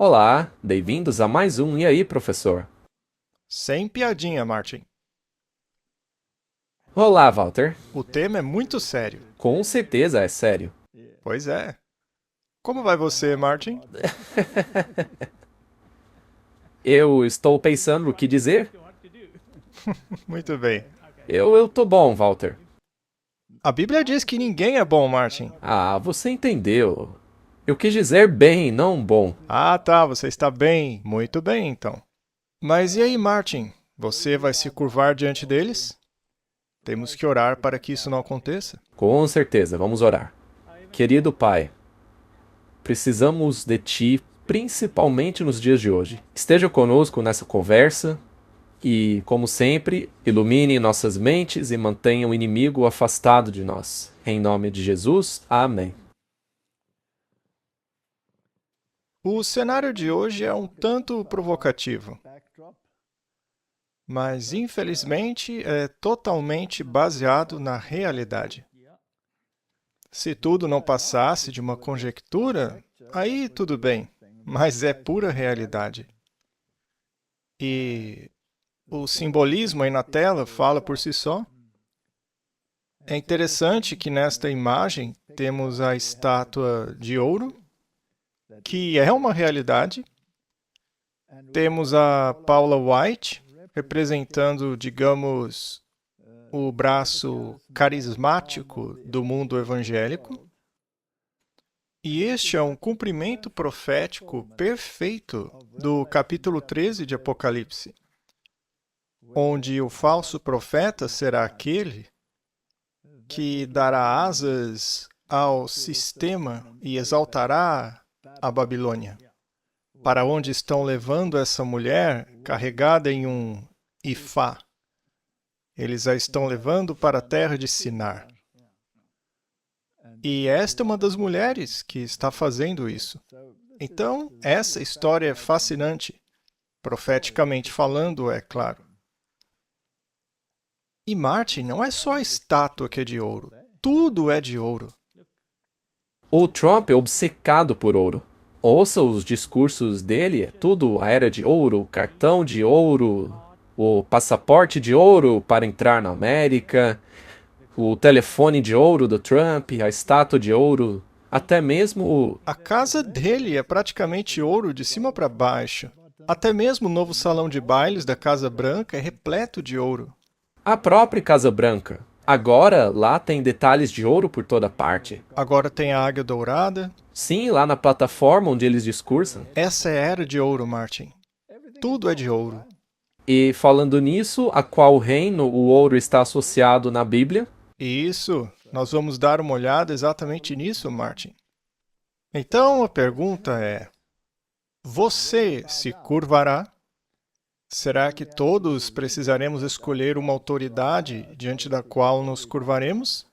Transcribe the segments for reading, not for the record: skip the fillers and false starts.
Olá, bem-vindos a mais um E aí, professor? Sem piadinha, Martin. Olá, Walter. O tema é muito sério. Com certeza é sério. Pois é. Como vai você, Martin? Eu estou pensando o que dizer. Muito bem. Eu tô bom, Walter. A Bíblia diz que ninguém é bom, Martin. Ah, você entendeu. Eu quis dizer bem, não bom. Ah, tá, você está bem. Muito bem, então. Mas e aí, Martin? Você vai se curvar diante deles? Temos que orar para que isso não aconteça. Com certeza, vamos orar. Querido Pai, precisamos de Ti, principalmente nos dias de hoje. Esteja conosco nessa conversa e, como sempre, ilumine nossas mentes e mantenha o inimigo afastado de nós. Em nome de Jesus, amém. O cenário de hoje é um tanto provocativo, mas infelizmente é totalmente baseado na realidade. Se tudo não passasse de uma conjectura, aí tudo bem, mas é pura realidade. E o simbolismo aí na tela fala por si só. É interessante que nesta imagem temos a estátua de ouro, que é uma realidade. Temos a Paula White, representando, digamos, o braço carismático do mundo evangélico. E este é um cumprimento profético perfeito do capítulo 13 de Apocalipse, onde o falso profeta será aquele que dará asas ao sistema e exaltará a Babilônia, para onde estão levando essa mulher carregada em um ifá. Eles a estão levando para a terra de Sinar. E esta é uma das mulheres que está fazendo isso. Então, essa história é fascinante, profeticamente falando, é claro. E Marte não é só a estátua que é de ouro, tudo é de ouro. O Trump é obcecado por ouro. Ouça os discursos dele, é tudo a era de ouro, o cartão de ouro, o passaporte de ouro para entrar na América, o telefone de ouro do Trump, a estátua de ouro, até mesmo A casa dele é praticamente ouro de cima para baixo. Até mesmo o novo salão de bailes da Casa Branca é repleto de ouro. a própria Casa Branca. Agora lá tem detalhes de ouro por toda parte. Agora tem a águia dourada. Sim, lá na plataforma onde eles discursam. Essa é a era de ouro, Martin. Tudo é de ouro. E falando nisso, a qual reino o ouro está associado na Bíblia? E isso, nós vamos dar uma olhada exatamente nisso, Martin. Então a pergunta é: você se curvará? Será que todos precisaremos escolher uma autoridade diante da qual nos curvaremos?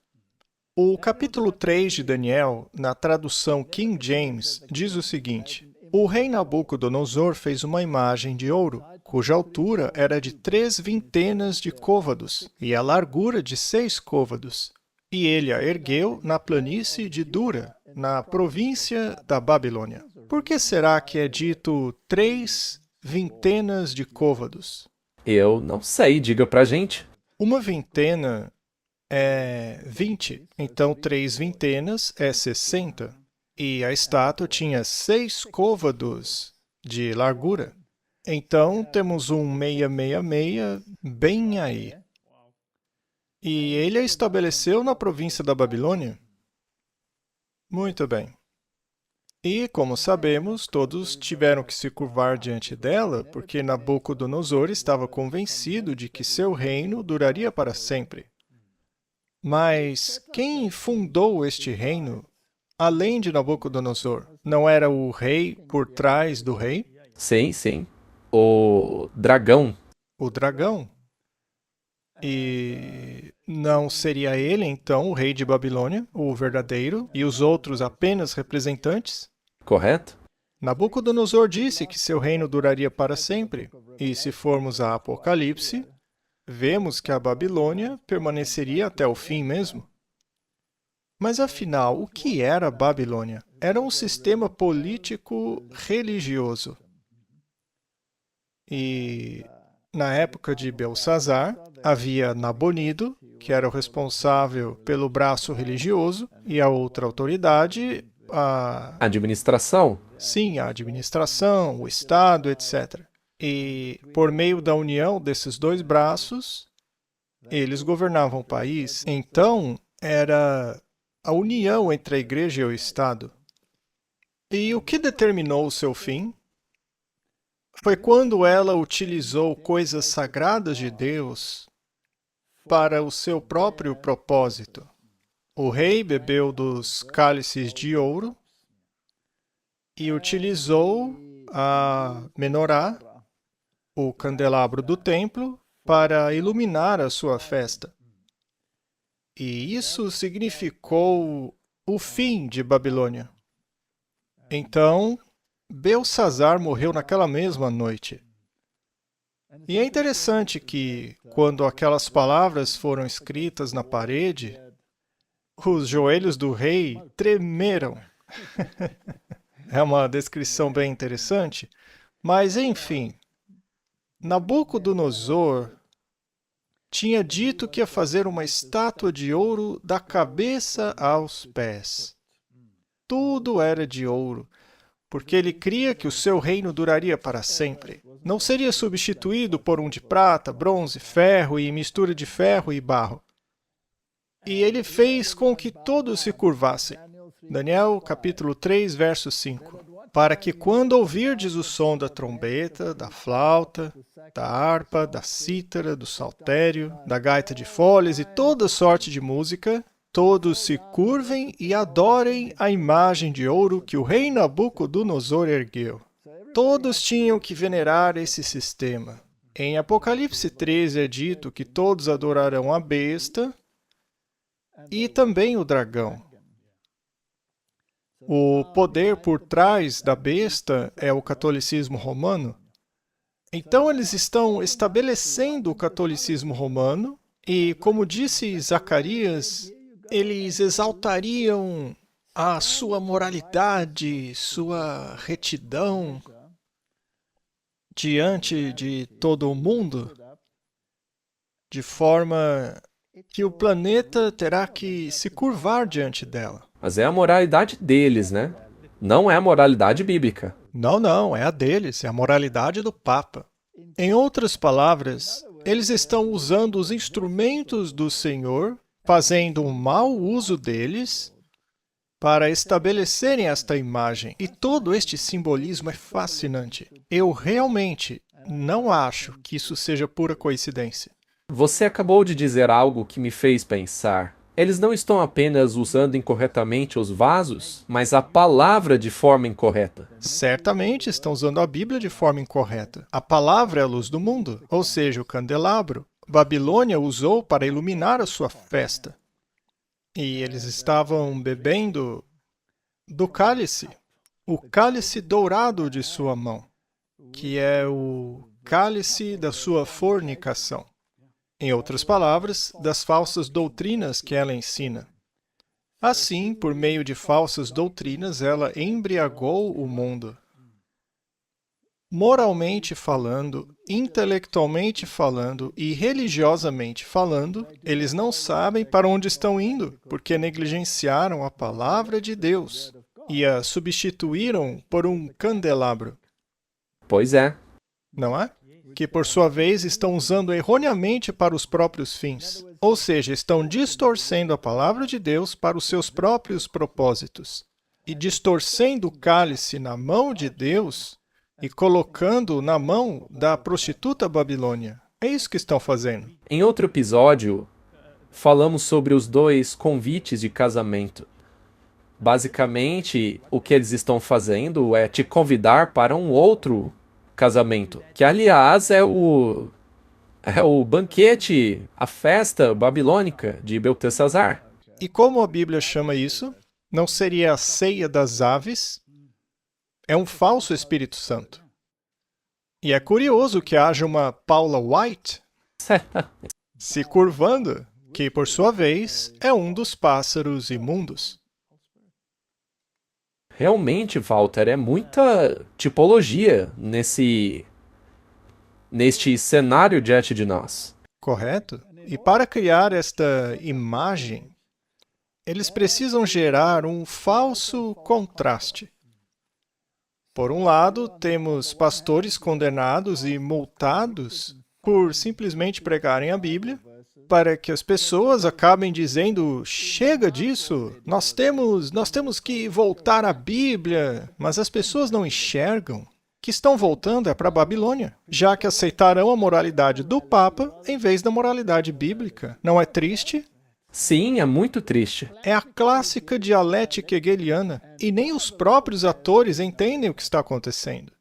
O capítulo 3 de Daniel, na tradução King James, diz o seguinte: o rei Nabucodonosor fez uma imagem de ouro, cuja altura era de 3 vintenas de côvados e a largura de 6 côvados. E ele a ergueu na planície de Dura, na província da Babilônia. Por que será que é dito 3 vintenas de côvados? Eu não sei, diga pra gente. Uma vintena é 20, então 3 vintenas é 60. E a estátua tinha 6 côvados de largura. Então temos um 666 bem aí. E ele a estabeleceu na província da Babilônia? Muito bem. E, como sabemos, todos tiveram que se curvar diante dela, porque Nabucodonosor estava convencido de que seu reino duraria para sempre. Mas quem fundou este reino, além de Nabucodonosor? Não era o rei por trás do rei? Sim, sim. O dragão. O dragão. E não seria ele, então, o rei de Babilônia, o verdadeiro, e os outros apenas representantes? Correto? Nabucodonosor disse que seu reino duraria para sempre. E se formos a Apocalipse, vemos que a Babilônia permaneceria até o fim mesmo. Mas afinal, o que era a Babilônia? era um sistema político religioso. E na época de Belsazar, havia Nabonido, que era o responsável pelo braço religioso, e a outra autoridade, Administração. sim, a administração, o Estado, etc. E por meio da união desses dois braços, eles governavam o país. Então, era a união entre a igreja e o Estado. E o que determinou o seu fim? Foi quando ela utilizou coisas sagradas de Deus para o seu próprio propósito. O rei bebeu dos cálices de ouro e utilizou a menorá, o candelabro do templo, para iluminar a sua festa. E isso significou o fim de Babilônia. Então, Belsazar morreu naquela mesma noite. E é interessante que, quando aquelas palavras foram escritas na parede, os joelhos do rei tremeram. É uma descrição bem interessante, mas enfim, Nabucodonosor tinha dito que ia fazer uma estátua de ouro da cabeça aos pés. Tudo era de ouro, porque ele cria que o seu reino duraria para sempre. Não seria substituído por um de prata, bronze, ferro e mistura de ferro e barro. E ele fez com que todos se curvassem. Daniel, capítulo 3, verso 5. Para que quando ouvirdes o som da trombeta, da flauta, da harpa, da cítara, do saltério, da gaita de foles e toda sorte de música, todos se curvem e adorem a imagem de ouro que o rei Nabucodonosor ergueu. Todos tinham que venerar esse sistema. Em Apocalipse 13 é dito que todos adorarão a besta e também o dragão. O poder por trás da besta é o catolicismo romano. Então, eles estão estabelecendo o catolicismo romano e, como disse Zacarias, eles exaltariam a sua moralidade, sua retidão diante de todo o mundo, de forma que o planeta terá que se curvar diante dela. Mas é a moralidade deles, né? Não é a moralidade bíblica. Não, é a deles, é a moralidade do Papa. Em outras palavras, eles estão usando os instrumentos do Senhor, fazendo um mau uso deles, para estabelecerem esta imagem. E todo este simbolismo é fascinante. Eu realmente não acho que isso seja pura coincidência. Você acabou de dizer algo que me fez pensar. Eles não estão apenas usando incorretamente os vasos, mas a palavra de forma incorreta. Certamente estão usando a Bíblia de forma incorreta. A palavra é a luz do mundo, ou seja, o candelabro. Babilônia usou para iluminar a sua festa. E eles estavam bebendo do cálice, o cálice dourado de sua mão, que é o cálice da sua fornicação. Em outras palavras, das falsas doutrinas que ela ensina. Assim, por meio de falsas doutrinas, ela embriagou o mundo. Moralmente falando, intelectualmente falando e religiosamente falando, eles não sabem para onde estão indo, porque negligenciaram a palavra de Deus e a substituíram por um candelabro. Pois é. Não é? Que, por sua vez, estão usando erroneamente para os próprios fins. Ou seja, estão distorcendo a palavra de Deus para os seus próprios propósitos. E distorcendo o cálice na mão de Deus e colocando na mão da prostituta Babilônia. É isso que estão fazendo. Em outro episódio, falamos sobre os 2 convites de casamento. Basicamente, o que eles estão fazendo é te convidar para um outro casamento, que aliás é o banquete, a festa babilônica de Beltesazar. E como a Bíblia chama isso? Não seria a ceia das aves? É um falso Espírito Santo. E é curioso que haja uma Paula White se curvando, que por sua vez é um dos pássaros imundos. Realmente, Walter, é muita tipologia neste cenário diante de nós. Correto? E para criar esta imagem, eles precisam gerar um falso contraste. Por um lado, temos pastores condenados e multados por simplesmente pregarem a Bíblia, para que as pessoas acabem dizendo, chega disso, nós temos que voltar à Bíblia, mas as pessoas não enxergam que estão voltando para a Babilônia, já que aceitarão a moralidade do Papa em vez da moralidade bíblica. Não é triste? Sim, é muito triste. É a clássica dialética hegeliana, e nem os próprios atores entendem o que está acontecendo.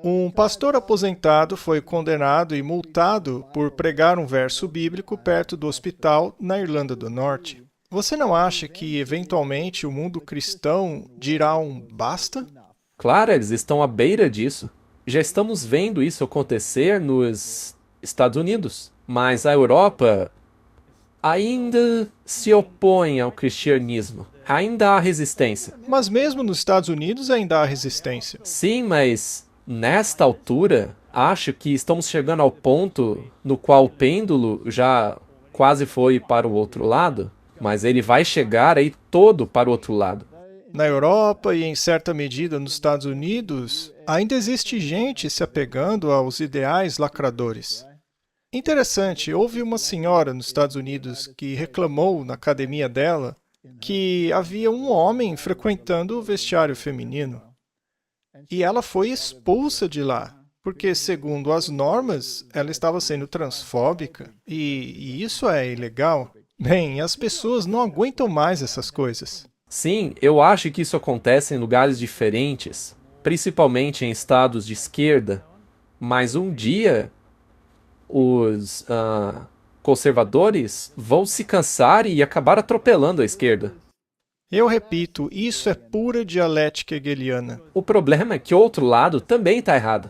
Um pastor aposentado foi condenado e multado por pregar um verso bíblico perto do hospital na Irlanda do Norte. Você não acha que, eventualmente, o mundo cristão dirá um basta? Claro, eles estão à beira disso. Já estamos vendo isso acontecer nos Estados Unidos. Mas a Europa ainda se opõe ao cristianismo. Ainda há resistência. Mas mesmo nos Estados Unidos ainda há resistência. Sim, mas nesta altura, acho que estamos chegando ao ponto no qual o pêndulo já quase foi para o outro lado, mas ele vai chegar aí todo para o outro lado. Na Europa e, em certa medida, nos Estados Unidos, ainda existe gente se apegando aos ideais lacradores. Interessante, houve uma senhora nos Estados Unidos que reclamou na academia dela que havia um homem frequentando o vestiário feminino. E ela foi expulsa de lá, porque, segundo as normas, ela estava sendo transfóbica. E isso é ilegal. Bem, as pessoas não aguentam mais essas coisas. Sim, eu acho que isso acontece em lugares diferentes, principalmente em estados de esquerda, mas um dia os conservadores vão se cansar e acabar atropelando a esquerda. Eu repito, isso é pura dialética hegeliana. O problema é que o outro lado também está errado.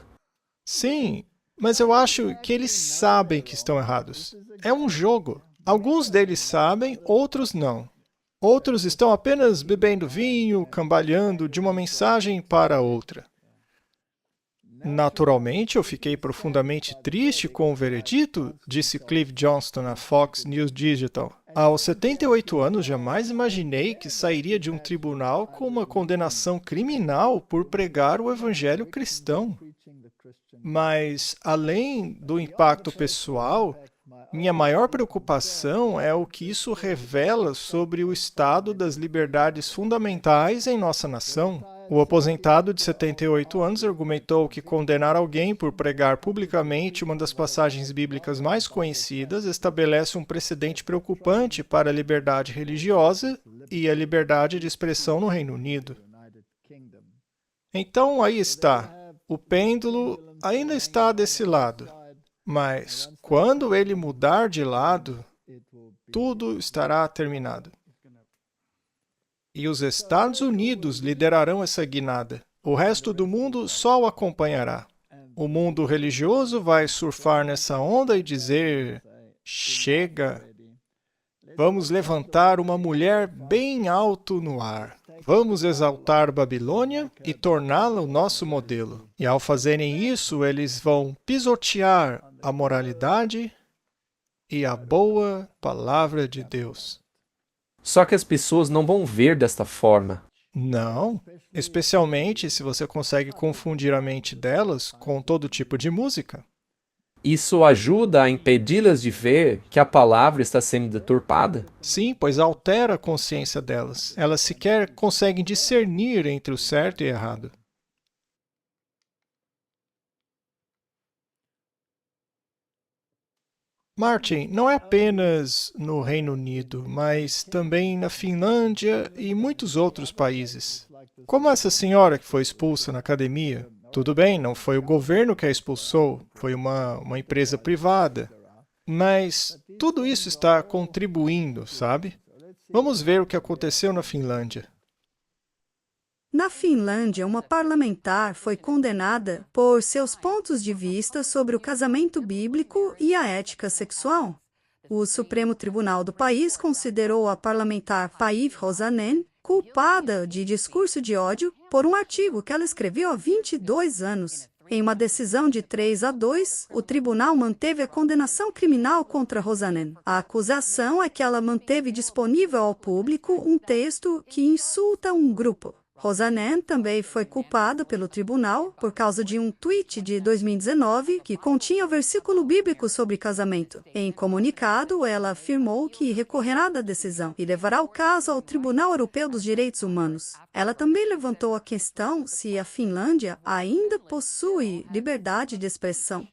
Sim, mas eu acho que eles sabem que estão errados. É um jogo. Alguns deles sabem, outros não. Outros estão apenas bebendo vinho, cambaleando de uma mensagem para outra. Naturalmente, eu fiquei profundamente triste com o veredito, disse Cliff Johnston à Fox News Digital. Aos 78 anos, jamais imaginei que sairia de um tribunal com uma condenação criminal por pregar o evangelho cristão. Mas, além do impacto pessoal, minha maior preocupação é o que isso revela sobre o estado das liberdades fundamentais em nossa nação. O aposentado de 78 anos argumentou que condenar alguém por pregar publicamente uma das passagens bíblicas mais conhecidas estabelece um precedente preocupante para a liberdade religiosa e a liberdade de expressão no Reino Unido. Então, aí está. O pêndulo ainda está desse lado. Mas, quando ele mudar de lado, tudo estará terminado. E os Estados Unidos liderarão essa guinada. O resto do mundo só o acompanhará. O mundo religioso vai surfar nessa onda e dizer, chega, vamos levantar uma mulher bem alto no ar. Vamos exaltar Babilônia e torná-la o nosso modelo. E ao fazerem isso, eles vão pisotear a moralidade e a boa palavra de Deus. Só que as pessoas não vão ver desta forma. Não, especialmente se você consegue confundir a mente delas com todo tipo de música. Isso ajuda a impedi-las de ver que a palavra está sendo deturpada? Sim, pois altera a consciência delas. Elas sequer conseguem discernir entre o certo e o errado. Martin, não é apenas no Reino Unido, mas também na Finlândia e muitos outros países. Como essa senhora que foi expulsa na academia. Tudo bem, não foi o governo que a expulsou, foi uma empresa privada. Mas tudo isso está contribuindo, sabe? Vamos ver o que aconteceu na Finlândia. Na Finlândia, uma parlamentar foi condenada por seus pontos de vista sobre o casamento bíblico e a ética sexual. O Supremo Tribunal do país considerou a parlamentar Päivi Räsänen culpada de discurso de ódio por um artigo que ela escreveu há 22 anos. Em uma decisão de 3-2, o tribunal manteve a condenação criminal contra Rosanen. A acusação é que ela manteve disponível ao público um texto que insulta um grupo. Rosanen também foi culpada pelo tribunal por causa de um tweet de 2019 que continha o versículo bíblico sobre casamento. Em comunicado, ela afirmou que recorrerá da decisão e levará o caso ao Tribunal Europeu dos Direitos Humanos. Ela também levantou a questão se a Finlândia ainda possui liberdade de expressão.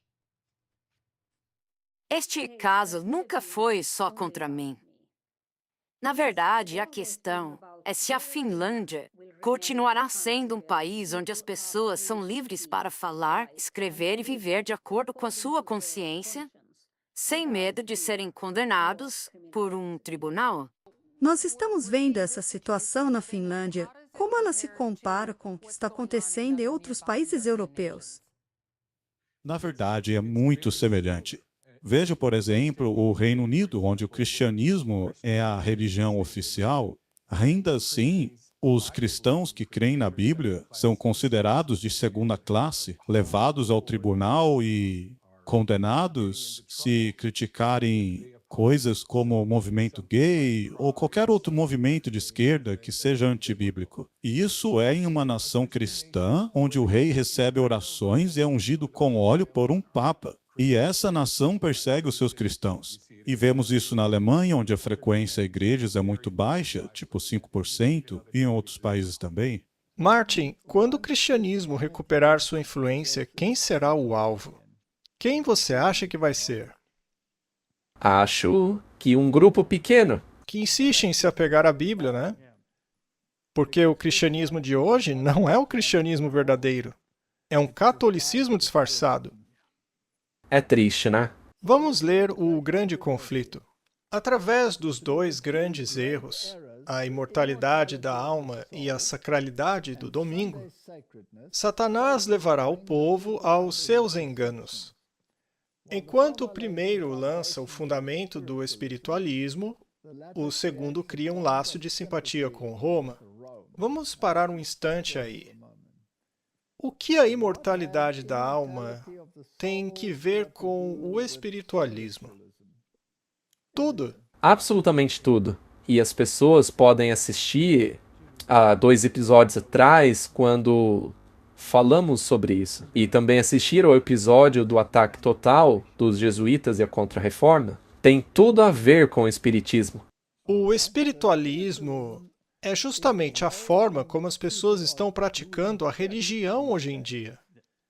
Este caso nunca foi só contra mim. Na verdade, a questão é se a Finlândia continuará sendo um país onde as pessoas são livres para falar, escrever e viver de acordo com a sua consciência, sem medo de serem condenados por um tribunal. Nós estamos vendo essa situação na Finlândia. Como ela se compara com o que está acontecendo em outros países europeus? Na verdade, é muito semelhante. Veja, por exemplo, o Reino Unido, onde o cristianismo é a religião oficial. Ainda assim, os cristãos que creem na Bíblia são considerados de segunda classe, levados ao tribunal e condenados se criticarem coisas como o movimento gay ou qualquer outro movimento de esquerda que seja antibíblico. E isso é em uma nação cristã, onde o rei recebe orações e é ungido com óleo por um papa. E essa nação persegue os seus cristãos. E vemos isso na Alemanha, onde a frequência a igrejas é muito baixa, tipo 5%, e em outros países também. Martin, quando o cristianismo recuperar sua influência, quem será o alvo? Quem você acha que vai ser? Acho que um grupo pequeno. Que insiste em se apegar à Bíblia, né? Porque o cristianismo de hoje não é o cristianismo verdadeiro. É um catolicismo disfarçado. É triste, né? Vamos ler o grande conflito. Através dos dois grandes erros, a imortalidade da alma e a sacralidade do domingo, Satanás levará o povo aos seus enganos. Enquanto o primeiro lança o fundamento do espiritualismo, o segundo cria um laço de simpatia com Roma. Vamos parar um instante aí. O que a imortalidade da alma tem que ver com o espiritualismo? Tudo. Absolutamente tudo. E as pessoas podem assistir a 2 episódios atrás, quando falamos sobre isso. E também assistir ao episódio do ataque total dos jesuítas e a Contra-Reforma. Tem tudo a ver com o espiritismo. O espiritualismo é justamente a forma como as pessoas estão praticando a religião hoje em dia.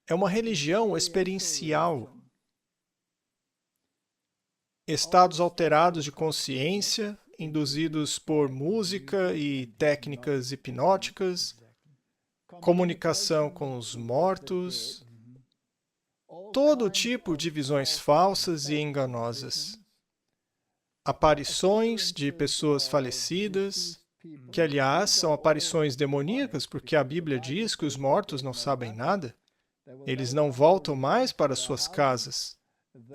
É uma religião experiencial. Estados alterados de consciência, induzidos por música e técnicas hipnóticas, comunicação com os mortos, todo tipo de visões falsas e enganosas, aparições de pessoas falecidas, que, aliás, são aparições demoníacas, porque a Bíblia diz que os mortos não sabem nada. Eles não voltam mais para suas casas.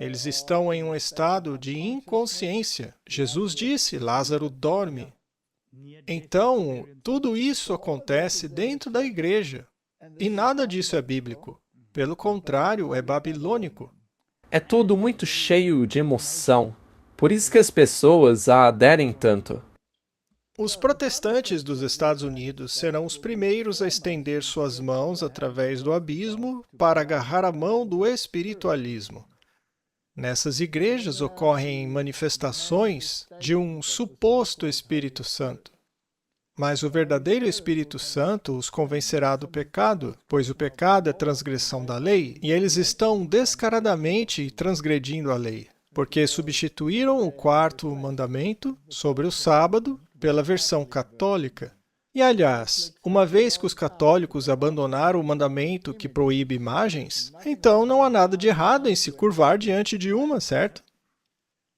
Eles estão em um estado de inconsciência. Jesus disse, Lázaro dorme. Então, tudo isso acontece dentro da igreja. E nada disso é bíblico. Pelo contrário, é babilônico. É tudo muito cheio de emoção. Por isso que as pessoas a aderem tanto. Os protestantes dos Estados Unidos serão os primeiros a estender suas mãos através do abismo para agarrar a mão do espiritualismo. Nessas igrejas ocorrem manifestações de um suposto Espírito Santo. Mas o verdadeiro Espírito Santo os convencerá do pecado, pois o pecado é transgressão da lei, e eles estão descaradamente transgredindo a lei, porque substituíram o 4º mandamento sobre o sábado pela versão católica. E, aliás, uma vez que os católicos abandonaram o mandamento que proíbe imagens, então não há nada de errado em se curvar diante de uma, certo?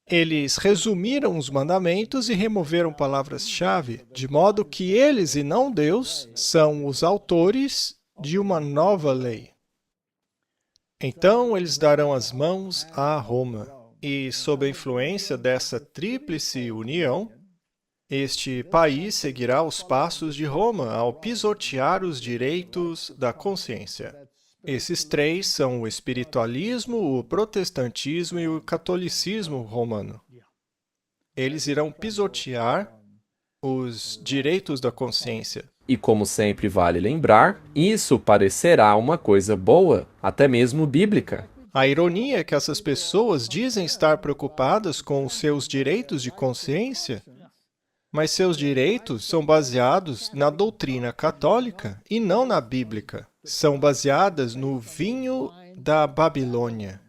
Eles resumiram os mandamentos e removeram palavras-chave, de modo que eles e não Deus são os autores de uma nova lei. Então eles darão as mãos a Roma, e sob a influência dessa tríplice união, Este país seguirá os passos de Roma ao pisotear os direitos da consciência. Esses três são o espiritualismo, o protestantismo e o catolicismo romano. Eles irão pisotear os direitos da consciência. E como sempre vale lembrar, isso parecerá uma coisa boa, até mesmo bíblica. A ironia é que essas pessoas dizem estar preocupadas com os seus direitos de consciência, mas seus direitos são baseados na doutrina católica e não na bíblica. São baseadas no vinho da Babilônia.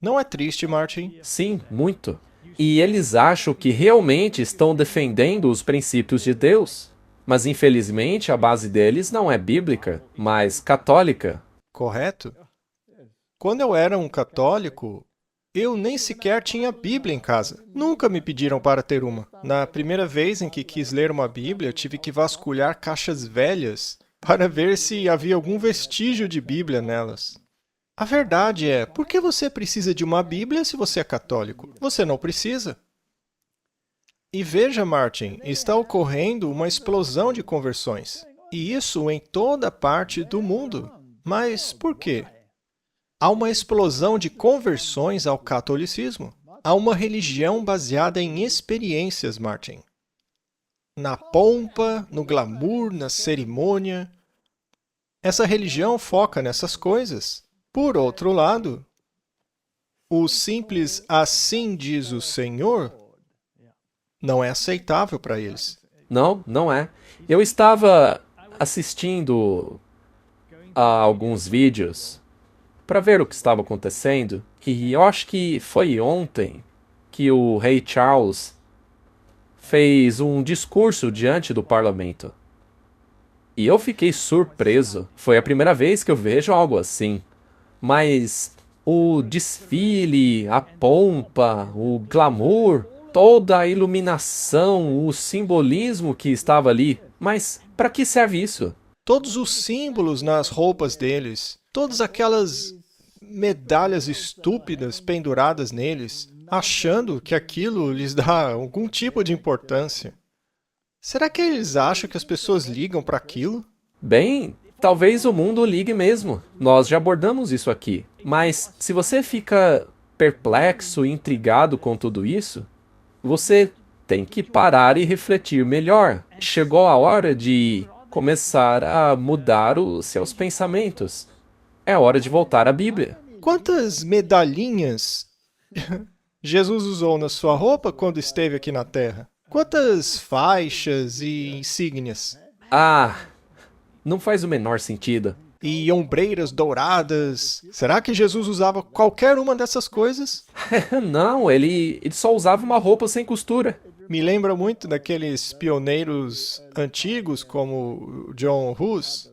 Não é triste, Martin? Sim, muito. E eles acham que realmente estão defendendo os princípios de Deus. Mas infelizmente a base deles não é bíblica, mas católica. Correto? Quando eu era um católico, eu nem sequer tinha Bíblia em casa. Nunca me pediram para ter uma. Na primeira vez em que quis ler uma Bíblia, tive que vasculhar caixas velhas para ver se havia algum vestígio de Bíblia nelas. A verdade é, por que você precisa de uma Bíblia se você é católico? Você não precisa. E veja, Martin, está ocorrendo uma explosão de conversões. E isso em toda parte do mundo. Mas por quê? Há uma explosão de conversões ao catolicismo. Há uma religião baseada em experiências, Martin. Na pompa, no glamour, na cerimônia. Essa religião foca nessas coisas. Por outro lado, o simples "assim diz o Senhor" não é aceitável para eles. Não, não é. Eu estava assistindo a alguns vídeos para ver o que estava acontecendo, e eu acho que foi ontem que o rei Charles fez um discurso diante do parlamento. E eu fiquei surpreso. Foi a primeira vez que eu vejo algo assim. Mas o desfile, a pompa, o glamour, toda a iluminação, o simbolismo que estava ali. Mas para que serve isso? Todos os símbolos nas roupas deles, todas aquelas medalhas estúpidas penduradas neles, achando que aquilo lhes dá algum tipo de importância. Será que eles acham que as pessoas ligam para aquilo? Bem, talvez o mundo ligue mesmo. Nós já abordamos isso aqui. Mas se você fica perplexo e intrigado com tudo isso, você tem que parar e refletir melhor. Chegou a hora de começar a mudar os seus pensamentos. É hora de voltar à Bíblia. Quantas medalhinhas Jesus usou na sua roupa quando esteve aqui na Terra? Quantas faixas e insígnias? Ah, não faz o menor sentido. E ombreiras douradas? Será que Jesus usava qualquer uma dessas coisas? Não, ele só usava uma roupa sem costura. Me lembra muito daqueles pioneiros antigos, como John Hus,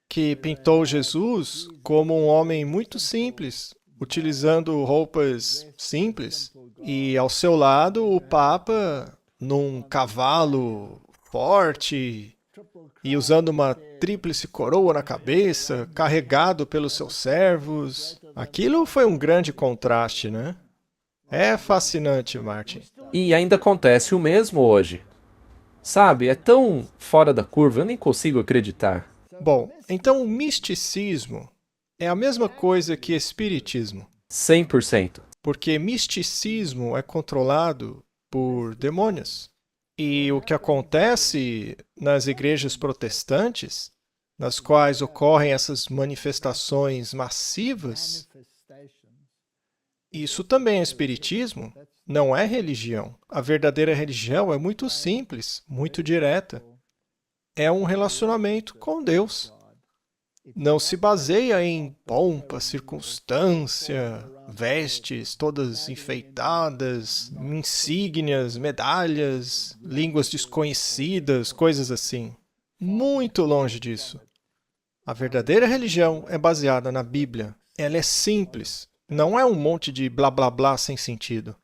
que pintou Jesus como um homem muito simples, utilizando roupas simples. E ao seu lado, o Papa, num cavalo forte e usando uma tríplice coroa na cabeça, carregado pelos seus servos. Aquilo foi um grande contraste, né? É fascinante, Martin. E ainda acontece o mesmo hoje. Sabe, é tão fora da curva, eu nem consigo acreditar. Bom, então o misticismo é a mesma coisa que espiritismo. 100%. Porque misticismo é controlado por demônios. E o que acontece nas igrejas protestantes, nas quais ocorrem essas manifestações massivas, isso também é espiritismo, não é religião. A verdadeira religião é muito simples, muito direta. É um relacionamento com Deus. Não se baseia em pompa, circunstância, vestes todas enfeitadas, insígnias, medalhas, línguas desconhecidas, coisas assim. Muito longe disso. A verdadeira religião é baseada na Bíblia. Ela é simples. Não é um monte de blá blá blá sem sentido.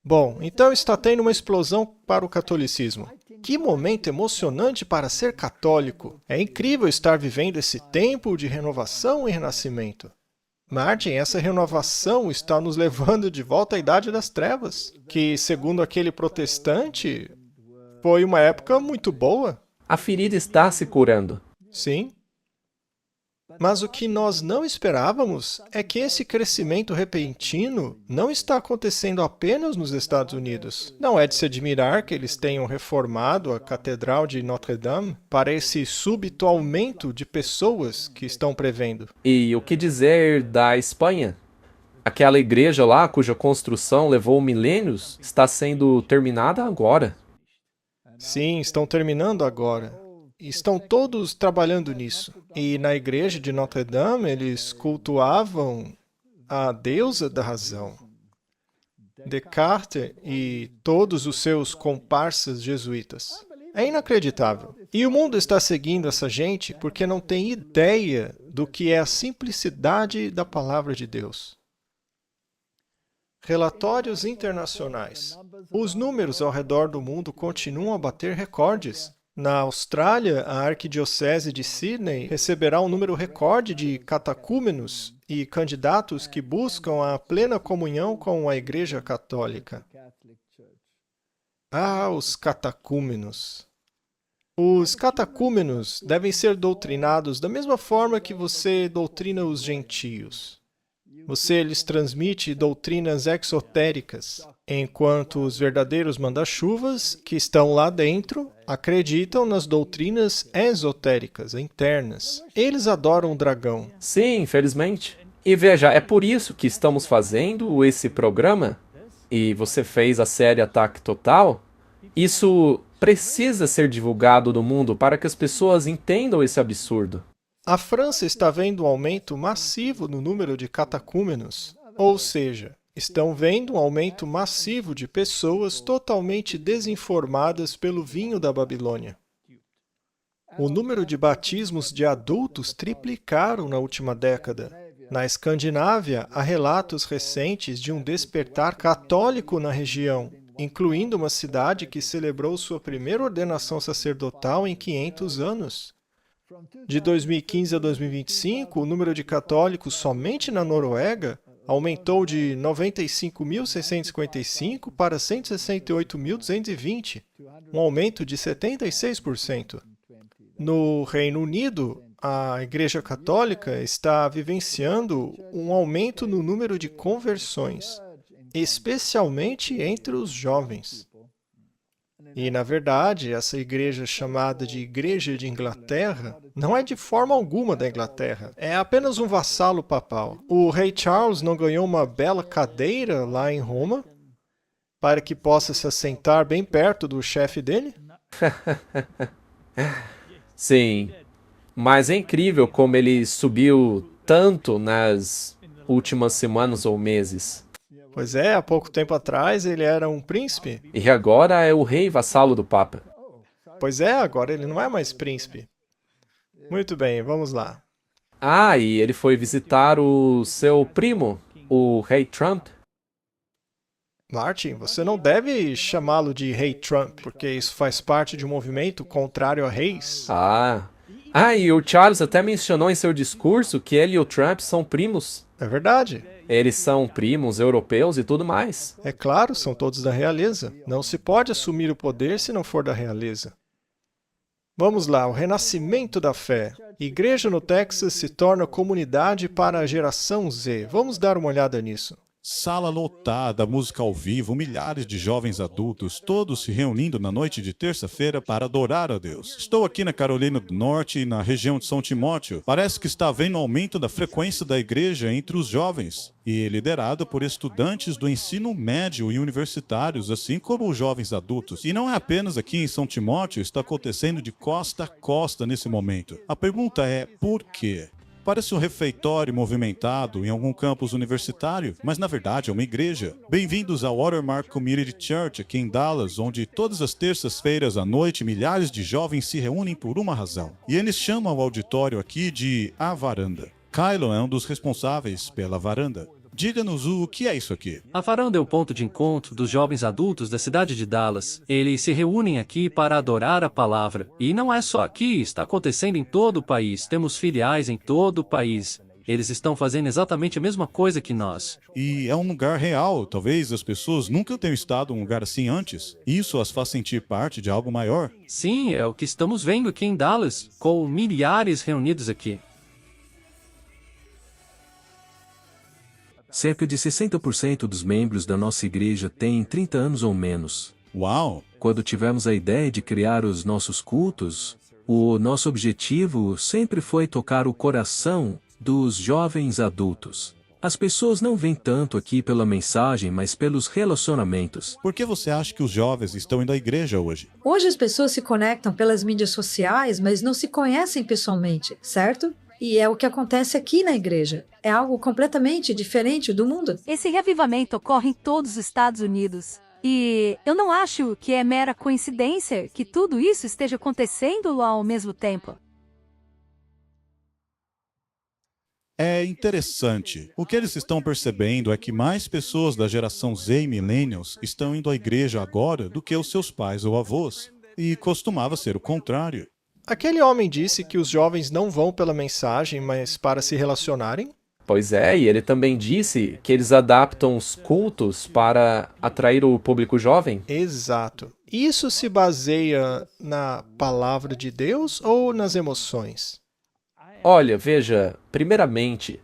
Bom, então está tendo uma explosão para o catolicismo. Que momento emocionante para ser católico! É incrível estar vivendo esse tempo de renovação e renascimento. Martin, essa renovação está nos levando de volta à Idade das Trevas, que, segundo aquele protestante, foi uma época muito boa. A ferida está se curando. Sim. Mas o que nós não esperávamos é que esse crescimento repentino não está acontecendo apenas nos Estados Unidos. Não é de se admirar que eles tenham reformado a Catedral de Notre-Dame para esse súbito aumento de pessoas que estão prevendo. E o que dizer da Espanha? Aquela igreja lá, cuja construção levou milênios, está sendo terminada agora. Sim, estão terminando agora. Estão todos trabalhando nisso. E na igreja de Notre-Dame, eles cultuavam a deusa da razão. Descartes e todos os seus comparsas jesuítas. É inacreditável. E o mundo está seguindo essa gente porque não tem ideia do que é a simplicidade da palavra de Deus. Relatórios internacionais. Os números ao redor do mundo continuam a bater recordes. Na Austrália, a Arquidiocese de Sydney receberá um número recorde de catecúmenos e candidatos que buscam a plena comunhão com a Igreja Católica. Ah, os catecúmenos! Os catecúmenos devem ser doutrinados da mesma forma que você doutrina os gentios. Você lhes transmite doutrinas exotéricas, enquanto os verdadeiros manda-chuvas, que estão lá dentro, acreditam nas doutrinas esotéricas, internas. Eles adoram o dragão. Sim, infelizmente. E veja, é por isso que estamos fazendo esse programa, e você fez a série Ataque Total. Isso precisa ser divulgado no mundo para que as pessoas entendam esse absurdo. A França está vendo um aumento massivo no número de catecúmenos, ou seja, estão vendo um aumento massivo de pessoas totalmente desinformadas pelo vinho da Babilônia. O número de batismos de adultos triplicaram na última década. Na Escandinávia, há relatos recentes de um despertar católico na região, incluindo uma cidade que celebrou sua primeira ordenação sacerdotal em 500 anos. De 2015 a 2025, o número de católicos somente na Noruega aumentou de 95.655 para 168.220, um aumento de 76%. No Reino Unido, a Igreja Católica está vivenciando um aumento no número de conversões, especialmente entre os jovens. E, na verdade, essa igreja chamada de Igreja de Inglaterra não é de forma alguma da Inglaterra. É apenas um vassalo papal. O rei Charles não ganhou uma bela cadeira lá em Roma para que possa se assentar bem perto do chefe dele? Sim, mas é incrível como ele subiu tanto nas últimas semanas ou meses. Pois é, há pouco tempo atrás ele era um príncipe. E agora é o rei vassalo do Papa. Pois é, agora ele não é mais príncipe. Muito bem, vamos lá. Ah, e ele foi visitar o seu primo, o rei Trump. Martin, você não deve chamá-lo de rei Trump, porque isso faz parte de um movimento contrário a reis. E o Charles até mencionou em seu discurso que ele e o Trump são primos. É verdade. Eles são primos europeus e tudo mais. É claro, são todos da realeza. Não se pode assumir o poder se não for da realeza. Vamos lá, o renascimento da fé. Igreja no Texas se torna comunidade para a geração Z. Vamos dar uma olhada nisso. Sala lotada, música ao vivo, milhares de jovens adultos, todos se reunindo na noite de terça-feira para adorar a Deus. Estou aqui na Carolina do Norte, na região de São Timóteo. Parece que está havendo aumento da frequência da igreja entre os jovens, e liderado por estudantes do ensino médio e universitários, assim como os jovens adultos. E não é apenas aqui em São Timóteo, está acontecendo de costa a costa nesse momento. A pergunta é, por quê? Parece um refeitório movimentado em algum campus universitário, mas na verdade é uma igreja. Bem-vindos ao Watermark Community Church aqui em Dallas, onde todas as terças-feiras à noite milhares de jovens se reúnem por uma razão. E eles chamam o auditório aqui de A Varanda. Kylo é um dos responsáveis pela varanda. Diga-nos o que é isso aqui. A varanda é o ponto de encontro dos jovens adultos da cidade de Dallas. Eles se reúnem aqui para adorar a palavra. E não é só aqui, está acontecendo em todo o país. Temos filiais em todo o país. Eles estão fazendo exatamente a mesma coisa que nós. E é um lugar real. Talvez as pessoas nunca tenham estado em um lugar assim antes. Isso as faz sentir parte de algo maior. Sim, é o que estamos vendo aqui em Dallas, com milhares reunidos aqui. Cerca de 60% dos membros da nossa igreja têm 30 anos ou menos. Uau! Quando tivemos a ideia de criar os nossos cultos, o nosso objetivo sempre foi tocar o coração dos jovens adultos. As pessoas não vêm tanto aqui pela mensagem, mas pelos relacionamentos. Por que você acha que os jovens estão indo à igreja hoje? Hoje as pessoas se conectam pelas mídias sociais, mas não se conhecem pessoalmente, certo? E é o que acontece aqui na igreja. É algo completamente diferente do mundo. Esse reavivamento ocorre em todos os Estados Unidos. E eu não acho que é mera coincidência que tudo isso esteja acontecendo ao mesmo tempo. É interessante. O que eles estão percebendo é que mais pessoas da geração Z e Millennials estão indo à igreja agora do que os seus pais ou avós. E costumava ser o contrário. Aquele homem disse que os jovens não vão pela mensagem, mas para se relacionarem? Pois é, e ele também disse que eles adaptam os cultos para atrair o público jovem. Exato. Isso se baseia na palavra de Deus ou nas emoções? Olha, veja, primeiramente,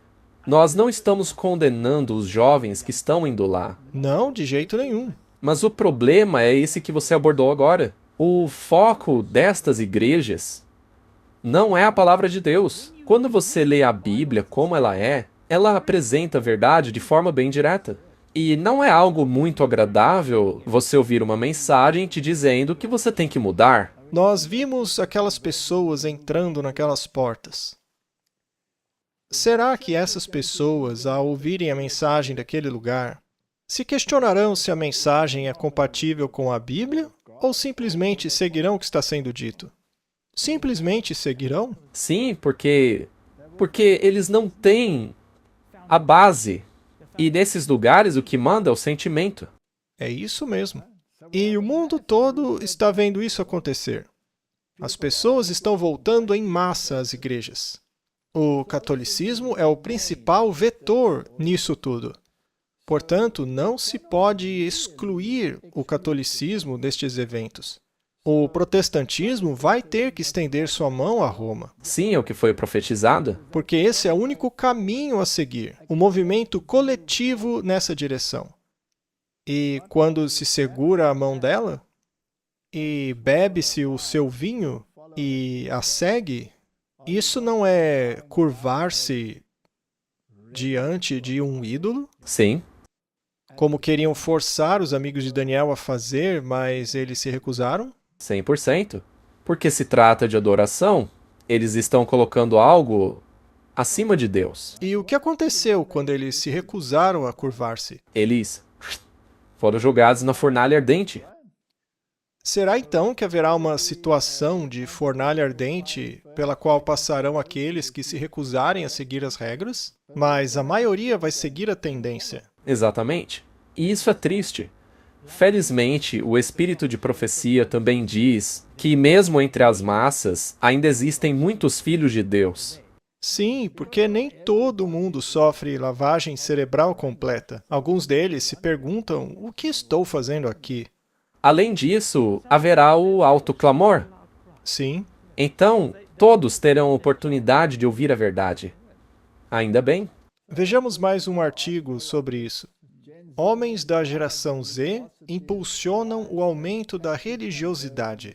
nós não estamos condenando os jovens que estão indo lá. Não, de jeito nenhum. Mas o problema é esse que você abordou agora. O foco destas igrejas não é a palavra de Deus. Quando você lê a Bíblia como ela apresenta a verdade de forma bem direta. E não é algo muito agradável você ouvir uma mensagem te dizendo que você tem que mudar. Nós vimos aquelas pessoas entrando naquelas portas. Será que essas pessoas, ao ouvirem a mensagem daquele lugar, se questionarão se a mensagem é compatível com a Bíblia ou simplesmente seguirão o que está sendo dito? Simplesmente seguirão? Sim, porque eles não têm a base. E nesses lugares o que manda é o sentimento. É isso mesmo. E o mundo todo está vendo isso acontecer. As pessoas estão voltando em massa às igrejas. O catolicismo é o principal vetor nisso tudo. Portanto, não se pode excluir o catolicismo destes eventos. O protestantismo vai ter que estender sua mão a Roma. Sim, é o que foi profetizado. Porque esse é o único caminho a seguir, o movimento coletivo nessa direção. E quando se segura a mão dela, e bebe-se o seu vinho, e a segue, isso não é curvar-se diante de um ídolo? Sim. Como queriam forçar os amigos de Daniel a fazer, mas eles se recusaram? 100%. Porque se trata de adoração, eles estão colocando algo acima de Deus. E o que aconteceu quando eles se recusaram a curvar-se? Eles foram jogados na fornalha ardente. Será então que haverá uma situação de fornalha ardente pela qual passarão aqueles que se recusarem a seguir as regras? Mas a maioria vai seguir a tendência. Exatamente. E isso é triste. Felizmente, o espírito de profecia também diz que mesmo entre as massas, ainda existem muitos filhos de Deus. Sim, porque nem todo mundo sofre lavagem cerebral completa. Alguns deles se perguntam, o que estou fazendo aqui? Além disso, haverá o autoclamor. Sim. Então, todos terão oportunidade de ouvir a verdade. Ainda bem. Vejamos mais um artigo sobre isso. Homens da geração Z impulsionam o aumento da religiosidade.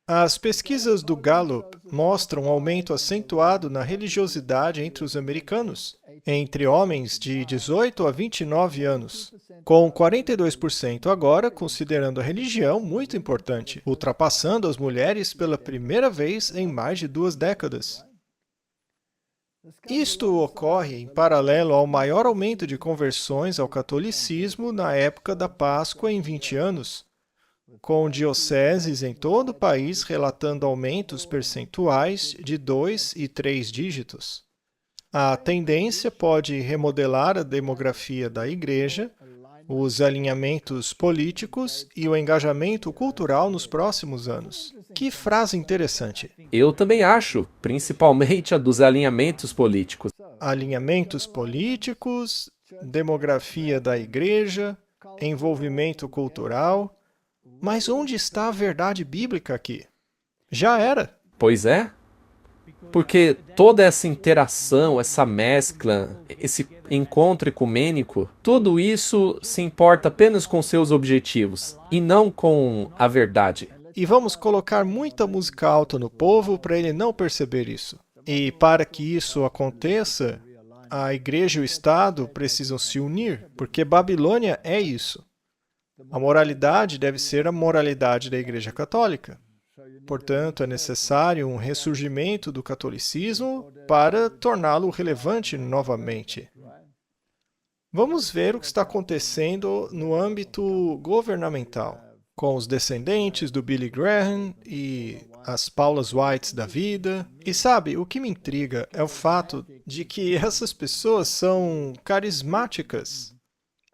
As pesquisas do Gallup mostram um aumento acentuado na religiosidade entre os americanos, entre homens de 18 a 29 anos, com 42% agora considerando a religião muito importante, ultrapassando as mulheres pela primeira vez em mais de 2 décadas. Isto ocorre em paralelo ao maior aumento de conversões ao catolicismo na época da Páscoa em 20 anos, com dioceses em todo o país relatando aumentos percentuais de 2 e 3 dígitos. A tendência pode remodelar a demografia da igreja, os alinhamentos políticos e o engajamento cultural nos próximos anos. Que frase interessante. Eu também acho, principalmente a dos alinhamentos políticos. Alinhamentos políticos, demografia da igreja, envolvimento cultural. Mas onde está a verdade bíblica aqui? Já era. Pois é. Porque toda essa interação, essa mescla, esse encontro ecumênico, tudo isso se importa apenas com seus objetivos e não com a verdade. E vamos colocar muita música alta no povo para ele não perceber isso. E para que isso aconteça, a igreja e o Estado precisam se unir, porque Babilônia é isso. A moralidade deve ser a moralidade da Igreja Católica. Portanto, é necessário um ressurgimento do catolicismo para torná-lo relevante novamente. Vamos ver o que está acontecendo no âmbito governamental, com os descendentes do Billy Graham e as Paulas Whites da vida. E sabe, o que me intriga é o fato de que essas pessoas são carismáticas.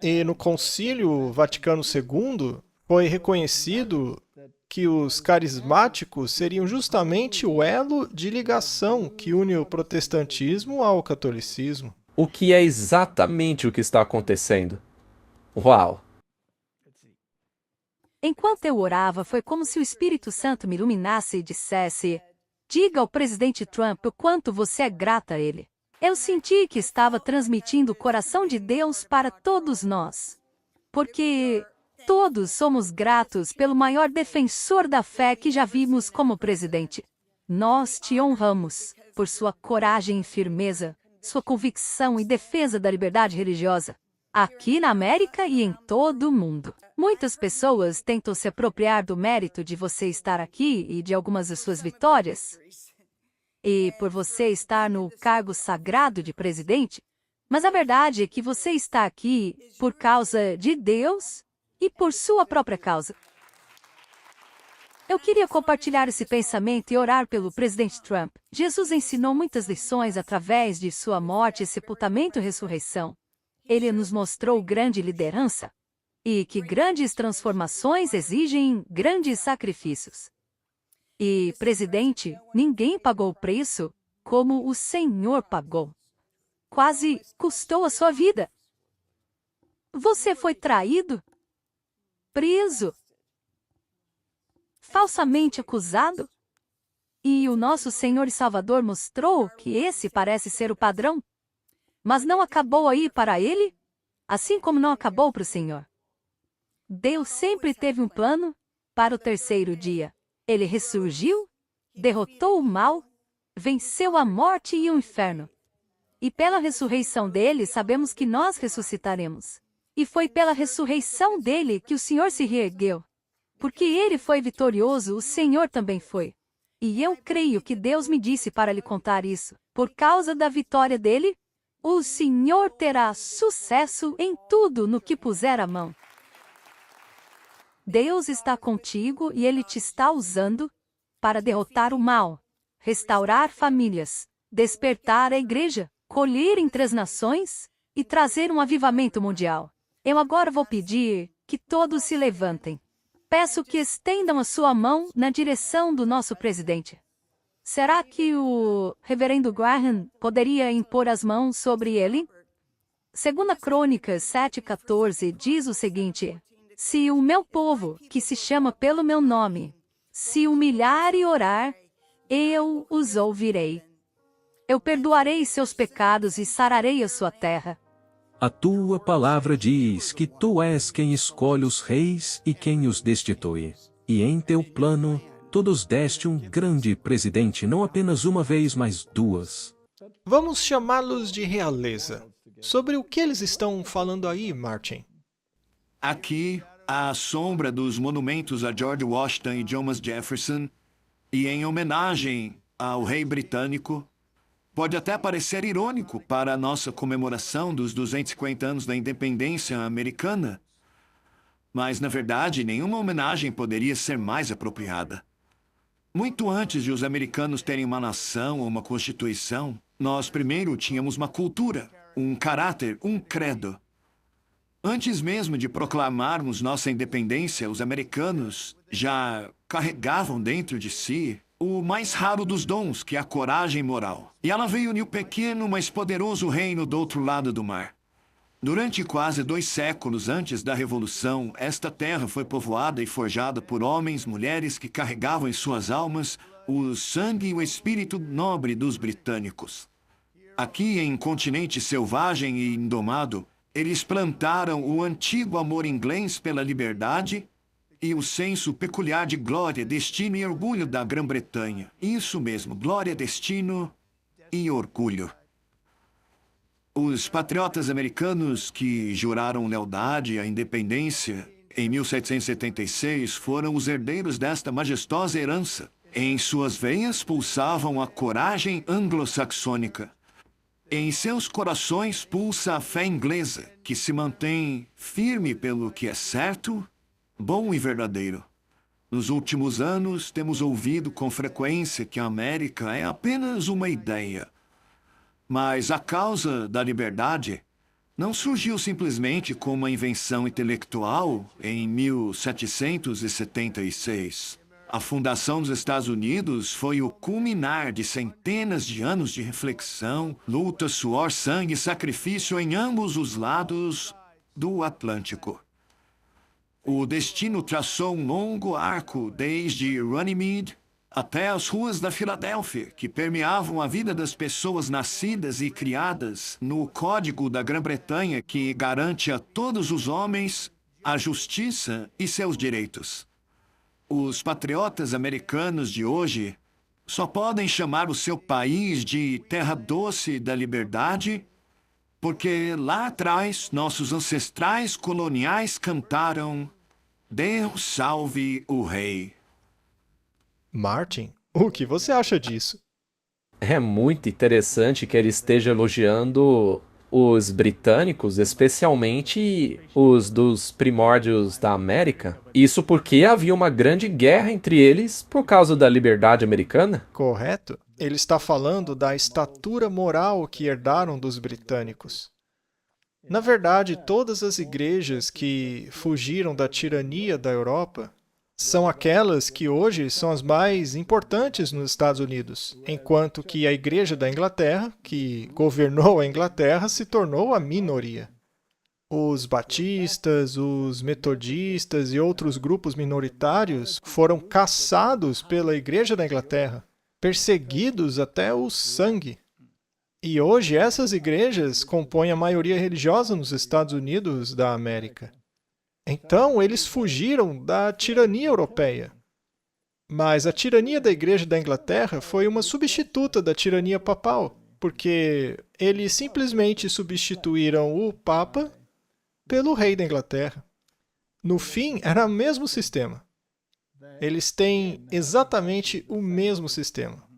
E no Concílio Vaticano II foi reconhecido que os carismáticos seriam justamente o elo de ligação que une o protestantismo ao catolicismo. O que é exatamente o que está acontecendo. Uau! Enquanto eu orava, foi como se o Espírito Santo me iluminasse e dissesse: diga ao presidente Trump o quanto você é grata a ele. Eu senti que estava transmitindo o coração de Deus para todos nós. Porque todos somos gratos pelo maior defensor da fé que já vimos como presidente. Nós te honramos por sua coragem e firmeza, sua convicção e defesa da liberdade religiosa, aqui na América e em todo o mundo. Muitas pessoas tentam se apropriar do mérito de você estar aqui e de algumas das suas vitórias. E por você estar no cargo sagrado de presidente, mas a verdade é que você está aqui por causa de Deus e por sua própria causa. Eu queria compartilhar esse pensamento e orar pelo presidente Trump. Jesus ensinou muitas lições através de sua morte, sepultamento e ressurreição. Ele nos mostrou grande liderança e que grandes transformações exigem grandes sacrifícios. E, presidente, ninguém pagou o preço como o Senhor pagou. Quase custou a sua vida. Você foi traído, preso, falsamente acusado. E o nosso Senhor e Salvador mostrou que esse parece ser o padrão. Mas não acabou aí para ele, assim como não acabou para o Senhor. Deus sempre teve um plano para o terceiro dia. Ele ressurgiu, derrotou o mal, venceu a morte e o inferno. E pela ressurreição dele, sabemos que nós ressuscitaremos. E foi pela ressurreição dele que o Senhor se reergueu. Porque ele foi vitorioso, o Senhor também foi. E eu creio que Deus me disse para lhe contar isso. Por causa da vitória dele, o Senhor terá sucesso em tudo no que puser a mão. Deus está contigo e Ele te está usando para derrotar o mal, restaurar famílias, despertar a igreja, colher entre as nações e trazer um avivamento mundial. Eu agora vou pedir que todos se levantem. Peço que estendam a sua mão na direção do nosso presidente. Será que o reverendo Graham poderia impor as mãos sobre ele? 2 Crônicas 7,14 diz o seguinte: se o meu povo, que se chama pelo meu nome, se humilhar e orar, eu os ouvirei. Eu perdoarei seus pecados e sararei a sua terra. A tua palavra diz que tu és quem escolhe os reis e quem os destitui. E em teu plano, tu nos deste um grande presidente, não apenas uma vez, mas duas. Vamos chamá-los de realeza. Sobre o que eles estão falando aí, Martin? Aqui, à sombra dos monumentos a George Washington e Thomas Jefferson, e em homenagem ao rei britânico, pode até parecer irônico para a nossa comemoração dos 250 anos da independência americana, mas, na verdade, nenhuma homenagem poderia ser mais apropriada. Muito antes de os americanos terem uma nação ou uma constituição, nós primeiro tínhamos uma cultura, um caráter, um credo. Antes mesmo de proclamarmos nossa independência, os americanos já carregavam dentro de si o mais raro dos dons, que é a coragem moral. E ela veio unir o pequeno, mas poderoso reino do outro lado do mar. Durante quase 2 séculos antes da Revolução, esta terra foi povoada e forjada por homens, mulheres que carregavam em suas almas o sangue e o espírito nobre dos britânicos. Aqui, em continente selvagem e indomado, eles plantaram o antigo amor inglês pela liberdade e o senso peculiar de glória, destino e orgulho da Grã-Bretanha. Isso mesmo, glória, destino e orgulho. Os patriotas americanos que juraram lealdade à independência em 1776 foram os herdeiros desta majestosa herança. Em suas veias pulsavam a coragem anglo-saxônica. Em seus corações pulsa a fé inglesa, que se mantém firme pelo que é certo, bom e verdadeiro. Nos últimos anos, temos ouvido com frequência que a América é apenas uma ideia. Mas a causa da liberdade não surgiu simplesmente como uma invenção intelectual em 1776. A fundação dos Estados Unidos foi o culminar de centenas de anos de reflexão, luta, suor, sangue e sacrifício em ambos os lados do Atlântico. O destino traçou um longo arco desde Runnymede até as ruas da Filadélfia, que permeavam a vida das pessoas nascidas e criadas no Código da Grã-Bretanha, que garante a todos os homens a justiça e seus direitos. Os patriotas americanos de hoje só podem chamar o seu país de terra doce da liberdade porque lá atrás nossos ancestrais coloniais cantaram Deus salve o rei. Martin, o que você acha disso? É muito interessante que ele esteja elogiando os britânicos, especialmente os dos primórdios da América. Isso porque havia uma grande guerra entre eles por causa da liberdade americana. Correto? Ele está falando da estatura moral que herdaram dos britânicos. Na verdade, todas as igrejas que fugiram da tirania da Europa são aquelas que hoje são as mais importantes nos Estados Unidos, enquanto que a Igreja da Inglaterra, que governou a Inglaterra, se tornou a minoria. Os batistas, os metodistas e outros grupos minoritários foram caçados pela Igreja da Inglaterra, perseguidos até o sangue. E hoje essas igrejas compõem a maioria religiosa nos Estados Unidos da América. Então, eles fugiram da tirania europeia. Mas a tirania da Igreja da Inglaterra foi uma substituta da tirania papal, porque eles simplesmente substituíram o Papa pelo rei da Inglaterra. No fim, era o mesmo sistema. Eles têm exatamente o mesmo sistema.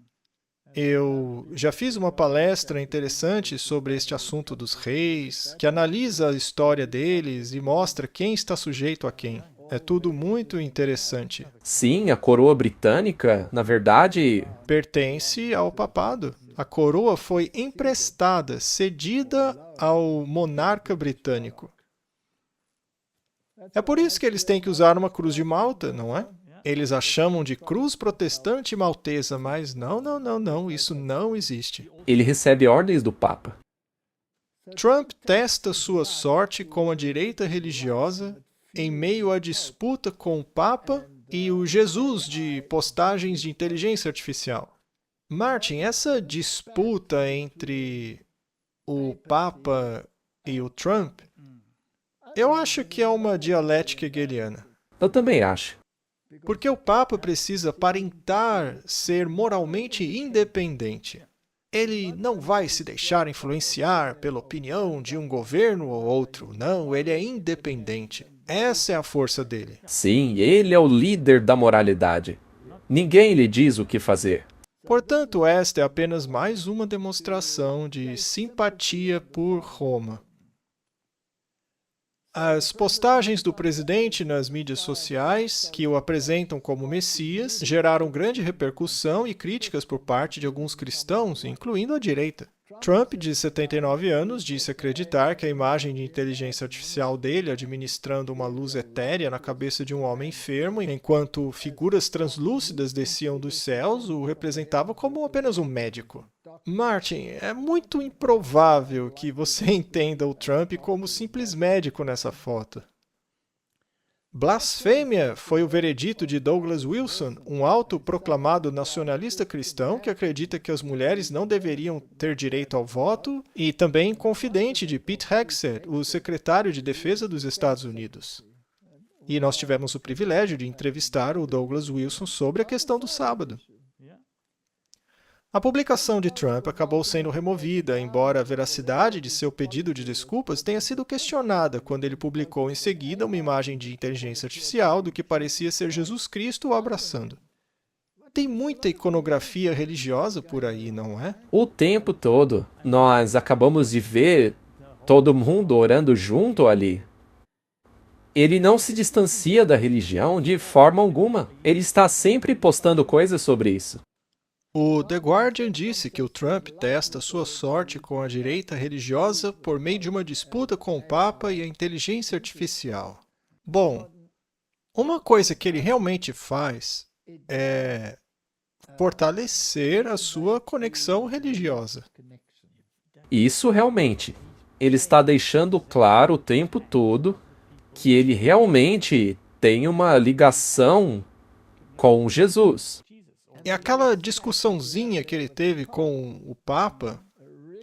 Eu já fiz uma palestra interessante sobre este assunto dos reis, que analisa a história deles e mostra quem está sujeito a quem. É tudo muito interessante. Sim, a coroa britânica, na verdade, pertence ao papado. A coroa foi emprestada, cedida ao monarca britânico. É por isso que eles têm que usar uma cruz de Malta, não é? Eles a chamam de cruz protestante maltesa, mas não, isso não existe. Ele recebe ordens do Papa. Trump testa sua sorte com a direita religiosa em meio à disputa com o Papa e o Jesus de postagens de inteligência artificial. Martin, essa disputa entre o Papa e o Trump, eu acho que é uma dialética hegeliana. Eu também acho. Porque o Papa precisa aparentar ser moralmente independente. Ele não vai se deixar influenciar pela opinião de um governo ou outro. Não, ele é independente. Essa é a força dele. Sim, ele é o líder da moralidade. Ninguém lhe diz o que fazer. Portanto, esta é apenas mais uma demonstração de simpatia por Roma. As postagens do presidente nas mídias sociais, que o apresentam como Messias, geraram grande repercussão e críticas por parte de alguns cristãos, incluindo a direita. Trump, de 79 anos, disse acreditar que a imagem de inteligência artificial dele administrando uma luz etérea na cabeça de um homem enfermo, enquanto figuras translúcidas desciam dos céus, o representava como apenas um médico. Martin, é muito improvável que você entenda o Trump como simples médico nessa foto. Blasfêmia foi o veredito de Douglas Wilson, um autoproclamado nacionalista cristão que acredita que as mulheres não deveriam ter direito ao voto, e também confidente de Pete Hegseth, o secretário de Defesa dos Estados Unidos. E nós tivemos o privilégio de entrevistar o Douglas Wilson sobre a questão do sábado. A publicação de Trump acabou sendo removida, embora a veracidade de seu pedido de desculpas tenha sido questionada quando ele publicou em seguida uma imagem de inteligência artificial do que parecia ser Jesus Cristo o abraçando. Tem muita iconografia religiosa por aí, não é? O tempo todo, nós acabamos de ver todo mundo orando junto ali. Ele não se distancia da religião de forma alguma. Ele está sempre postando coisas sobre isso. O The Guardian disse que o Trump testa sua sorte com a direita religiosa por meio de uma disputa com o Papa e a inteligência artificial. Bom, uma coisa que ele realmente faz é fortalecer a sua conexão religiosa. Isso realmente. Ele está deixando claro o tempo todo que ele realmente tem uma ligação com Jesus. E aquela discussãozinha que ele teve com o Papa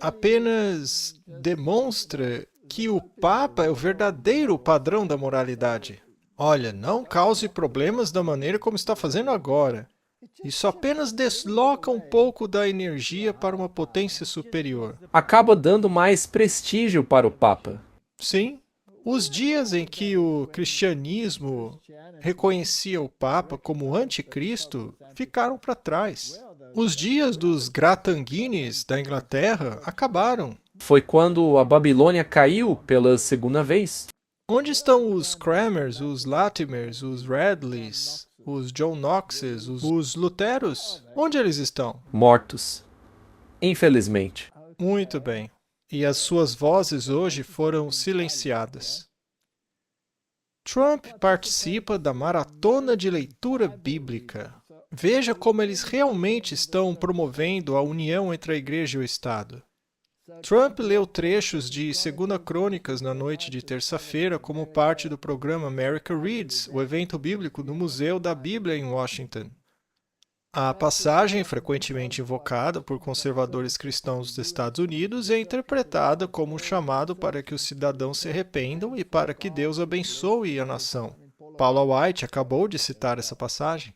apenas demonstra que o Papa é o verdadeiro padrão da moralidade. Olha, não cause problemas da maneira como está fazendo agora. Isso apenas desloca um pouco da energia para uma potência superior. Acaba dando mais prestígio para o Papa. Sim. Os dias em que o cristianismo reconhecia o Papa como anticristo ficaram para trás. Os dias dos Gratanguines da Inglaterra acabaram. Foi quando a Babilônia caiu pela segunda vez. Onde estão os Cramers, os Latimers, os Radleys, os John Knoxes, os Luteros? Onde eles estão? Mortos. Infelizmente. Muito bem. E as suas vozes hoje foram silenciadas. Trump participa da maratona de leitura bíblica. Veja como eles realmente estão promovendo a união entre a igreja e o Estado. Trump leu trechos de 2 Crônicas na noite de terça-feira como parte do programa America Reads, o evento bíblico do Museu da Bíblia em Washington. A passagem, frequentemente invocada por conservadores cristãos dos Estados Unidos, é interpretada como um chamado para que os cidadãos se arrependam e para que Deus abençoe a nação. Paula White acabou de citar essa passagem.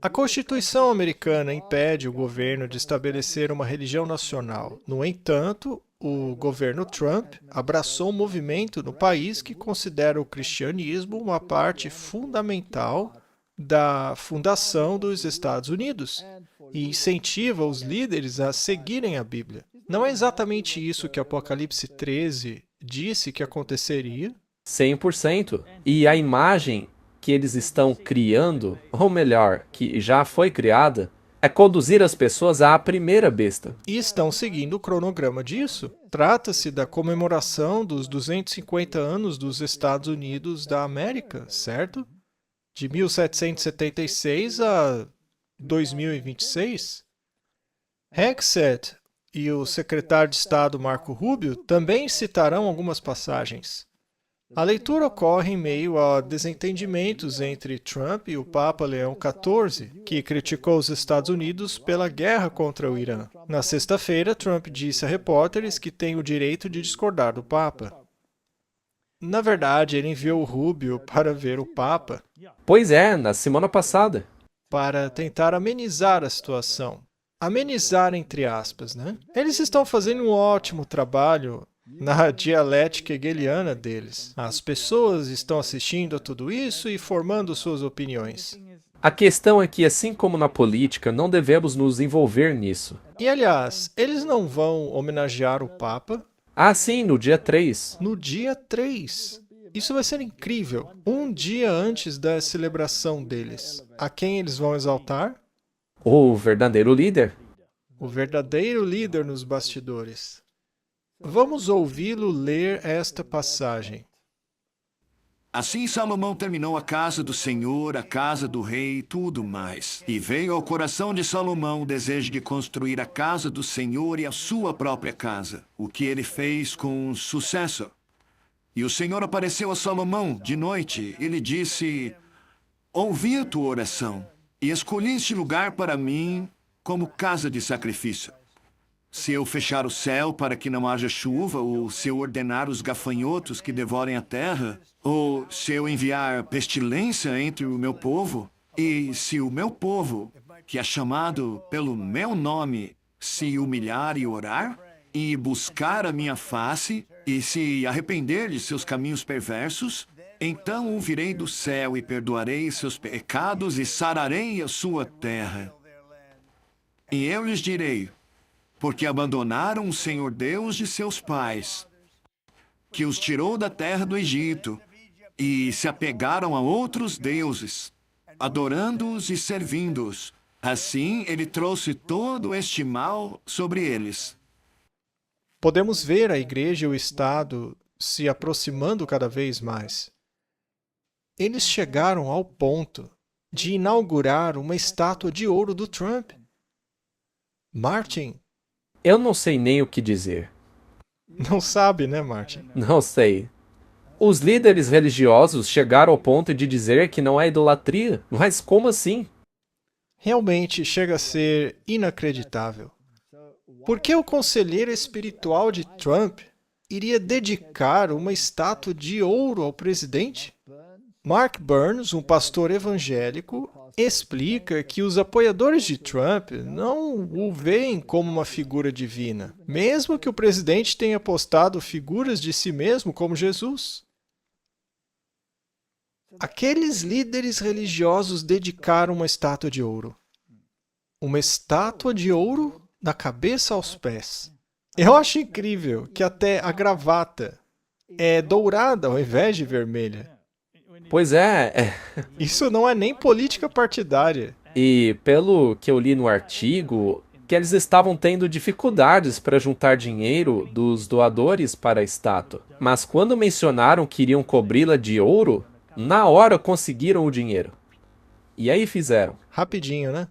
A Constituição americana impede o governo de estabelecer uma religião nacional. No entanto, o governo Trump abraçou um movimento no país que considera o cristianismo uma parte fundamental da fundação dos Estados Unidos e incentiva os líderes a seguirem a Bíblia. Não é exatamente isso que Apocalipse 13 disse que aconteceria? 100%. E a imagem que eles estão criando, ou melhor, que já foi criada, é conduzir as pessoas à primeira besta. E estão seguindo o cronograma disso. Trata-se da comemoração dos 250 anos dos Estados Unidos da América, certo? De 1776 a 2026. Hegseth e o secretário de Estado Marco Rubio também citarão algumas passagens. A leitura ocorre em meio a desentendimentos entre Trump e o Papa Leão XIV, que criticou os Estados Unidos pela guerra contra o Irã. Na sexta-feira, Trump disse a repórteres que tem o direito de discordar do Papa. Na verdade, ele enviou o Rubio para ver o Papa. Pois é, na semana passada. Para tentar amenizar a situação. Amenizar entre aspas, né? Eles estão fazendo um ótimo trabalho na dialética hegeliana deles. As pessoas estão assistindo a tudo isso e formando suas opiniões. A questão é que, assim como na política, não devemos nos envolver nisso. E, aliás, eles não vão homenagear o Papa? Ah, sim, no dia 3. No dia 3. Isso vai ser incrível. Um dia antes da celebração deles. A quem eles vão exaltar? O verdadeiro líder. o verdadeiro líder nos bastidores. Vamos ouvi-lo ler esta passagem. Assim Salomão terminou a casa do Senhor, a casa do rei e tudo mais. E veio ao coração de Salomão o desejo de construir a casa do Senhor e a sua própria casa, o que ele fez com sucesso. E o Senhor apareceu a Salomão de noite e lhe disse: ouvi a tua oração e escolhi este lugar para mim como casa de sacrifício. Se eu fechar o céu para que não haja chuva, ou se eu ordenar os gafanhotos que devorem a terra, ou se eu enviar pestilência entre o meu povo, e se o meu povo, que é chamado pelo meu nome, se humilhar e orar, e buscar a minha face, e se arrepender de seus caminhos perversos, então ouvirei do céu e perdoarei seus pecados e sararei a sua terra. E eu lhes direi: porque abandonaram o Senhor Deus de seus pais, que os tirou da terra do Egito, e se apegaram a outros deuses, adorando-os e servindo-os. Assim, ele trouxe todo este mal sobre eles. Podemos ver a igreja e o Estado se aproximando cada vez mais. Eles chegaram ao ponto de inaugurar uma estátua de ouro do Trump. Martin, Eu não sei nem o que dizer. não sabe, né, Martin? Não sei. Os líderes religiosos chegaram ao ponto de dizer que não é idolatria. Mas como assim? Realmente chega a ser inacreditável. Por que o conselheiro espiritual de Trump iria dedicar uma estátua de ouro ao presidente? Mark Burns, um pastor evangélico, explica que os apoiadores de Trump não o veem como uma figura divina, mesmo que o presidente tenha postado figuras de si mesmo como Jesus. Aqueles líderes religiosos dedicaram uma estátua de ouro. Uma estátua de ouro da cabeça aos pés. Eu acho incrível que até a gravata é dourada ao invés de vermelha. Pois é. Isso não é nem política partidária. E pelo que eu li no artigo, que eles estavam tendo dificuldades para juntar dinheiro dos doadores para a estátua. Mas quando mencionaram que iriam cobri-la de ouro, na hora conseguiram o dinheiro. E aí fizeram. Rapidinho, né?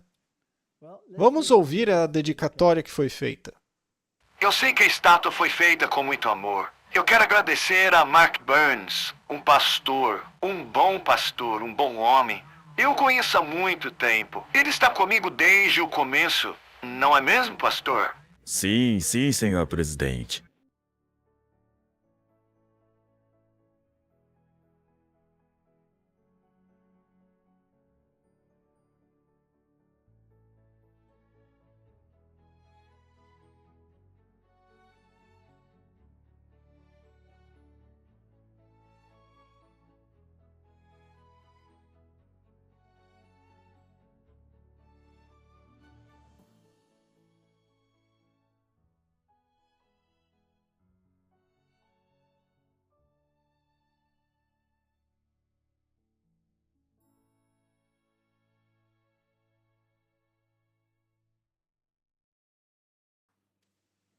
Vamos ouvir a dedicatória que foi feita. Eu sei que a estátua foi feita com muito amor. Eu quero agradecer a Mark Burns, um pastor, um bom homem. Eu o conheço há muito tempo. Ele está comigo desde o começo. Não é mesmo, pastor? Sim, senhor presidente.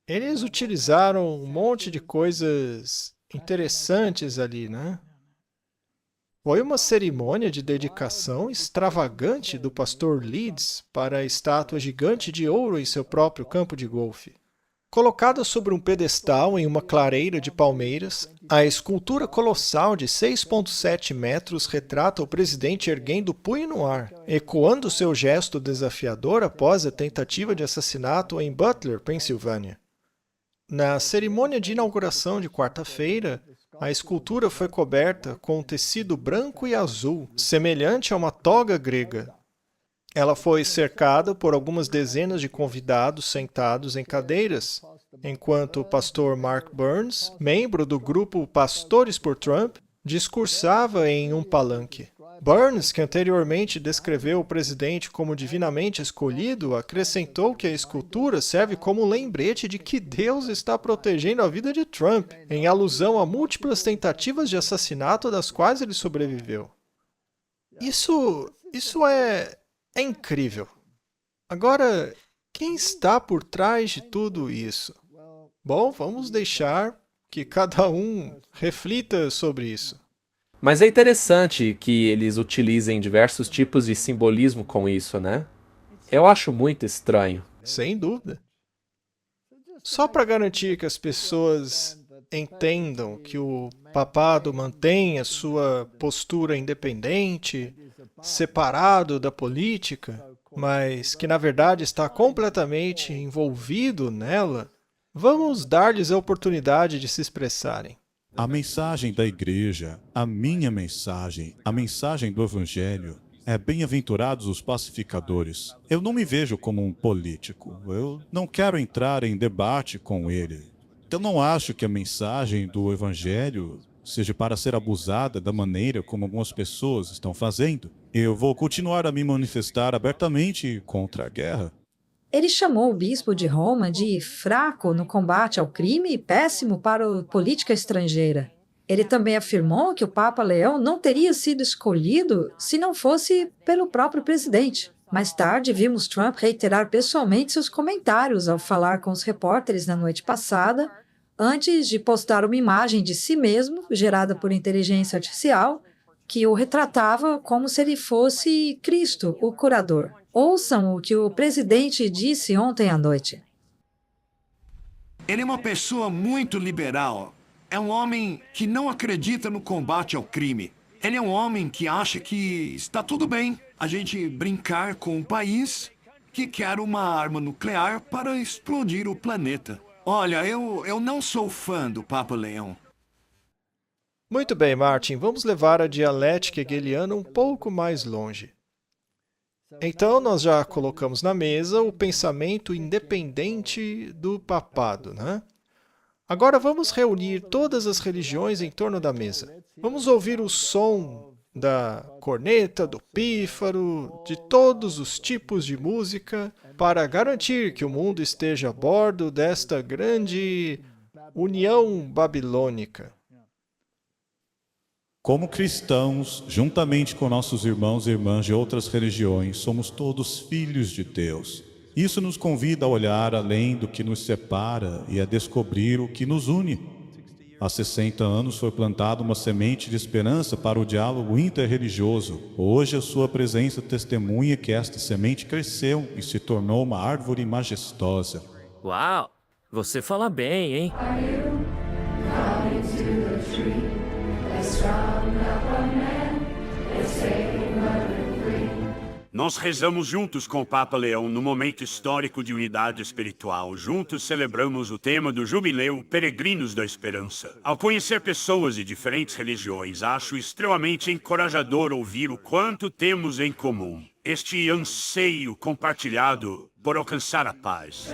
Eles utilizaram um monte de coisas interessantes ali, né? Foi uma cerimônia de dedicação extravagante do pastor Leeds para a estátua gigante de ouro em seu próprio campo de golfe. Colocada sobre um pedestal em uma clareira de palmeiras, a escultura colossal de 6,7 metros retrata o presidente erguendo o punho no ar, ecoando seu gesto desafiador após a tentativa de assassinato em Butler, Pensilvânia. Na cerimônia de inauguração de quarta-feira, a escultura foi coberta com um tecido branco e azul, semelhante a uma toga grega. Ela foi cercada por algumas dezenas de convidados sentados em cadeiras, enquanto o pastor Mark Burns, membro do grupo Pastores por Trump, discursava em um palanque. Burns, que anteriormente descreveu o presidente como divinamente escolhido, acrescentou que a escultura serve como lembrete de que Deus está protegendo a vida de Trump, em alusão a múltiplas tentativas de assassinato das quais ele sobreviveu. Isso é incrível. Agora, Quem está por trás de tudo isso? Bom, vamos deixar que cada um reflita sobre isso. Mas é interessante que eles utilizem diversos tipos de simbolismo com isso, né? Eu acho muito estranho. Sem dúvida. Só para garantir que as pessoas entendam que o papado mantém a sua postura independente, separado da política, mas que na verdade está completamente envolvido nela, vamos dar-lhes a oportunidade de se expressarem. A mensagem da igreja, a minha mensagem, a mensagem do Evangelho é bem-aventurados os pacificadores. Eu não me vejo como um político. Eu não quero entrar em debate com ele. Eu não acho que a mensagem do Evangelho seja para ser abusada da maneira como algumas pessoas estão fazendo. Eu vou continuar a me manifestar abertamente contra a guerra. Ele chamou o bispo de Roma de fraco no combate ao crime e péssimo para a política estrangeira. Ele também afirmou que o Papa Leão não teria sido escolhido se não fosse pelo próprio presidente. Mais tarde, vimos Trump reiterar pessoalmente seus comentários ao falar com os repórteres na noite passada, antes de postar uma imagem de si mesmo, gerada por inteligência artificial, que o retratava como se ele fosse Cristo, o curador. Ouçam o que o presidente disse ontem à noite. Ele é uma pessoa muito liberal. É um homem que não acredita no combate ao crime. Ele é um homem que acha que está tudo bem a gente brincar com um país que quer uma arma nuclear para explodir o planeta. Olha, eu não sou fã do Papa Leão. Muito bem, Martin, vamos levar a dialética hegeliana um pouco mais longe. Então, nós já colocamos na mesa o pensamento independente do papado, né? Agora vamos reunir todas as religiões em torno da mesa. Vamos ouvir o som da corneta, do pífaro, de todos os tipos de música, para garantir que o mundo esteja a bordo desta grande união babilônica. Como cristãos, juntamente com nossos irmãos e irmãs de outras religiões, somos todos filhos de Deus. Isso nos convida a olhar além do que nos separa e a descobrir o que nos une. Há 60 anos foi plantada uma semente de esperança para o diálogo interreligioso. Hoje a sua presença testemunha que esta semente cresceu e se tornou uma árvore majestosa. Uau! Você fala bem, hein? Nós rezamos juntos com o Papa Leão no momento histórico de unidade espiritual. Juntos celebramos o tema do Jubileu Peregrinos da Esperança. Ao conhecer pessoas de diferentes religiões, acho extremamente encorajador ouvir o quanto temos em comum. Este anseio compartilhado por alcançar a paz.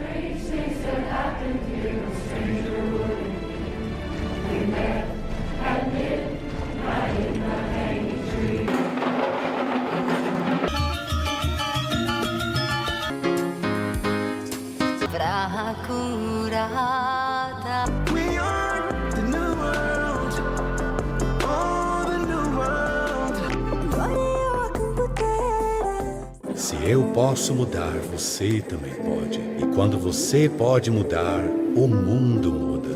Se eu posso mudar, você também pode. E quando você pode mudar, o mundo muda.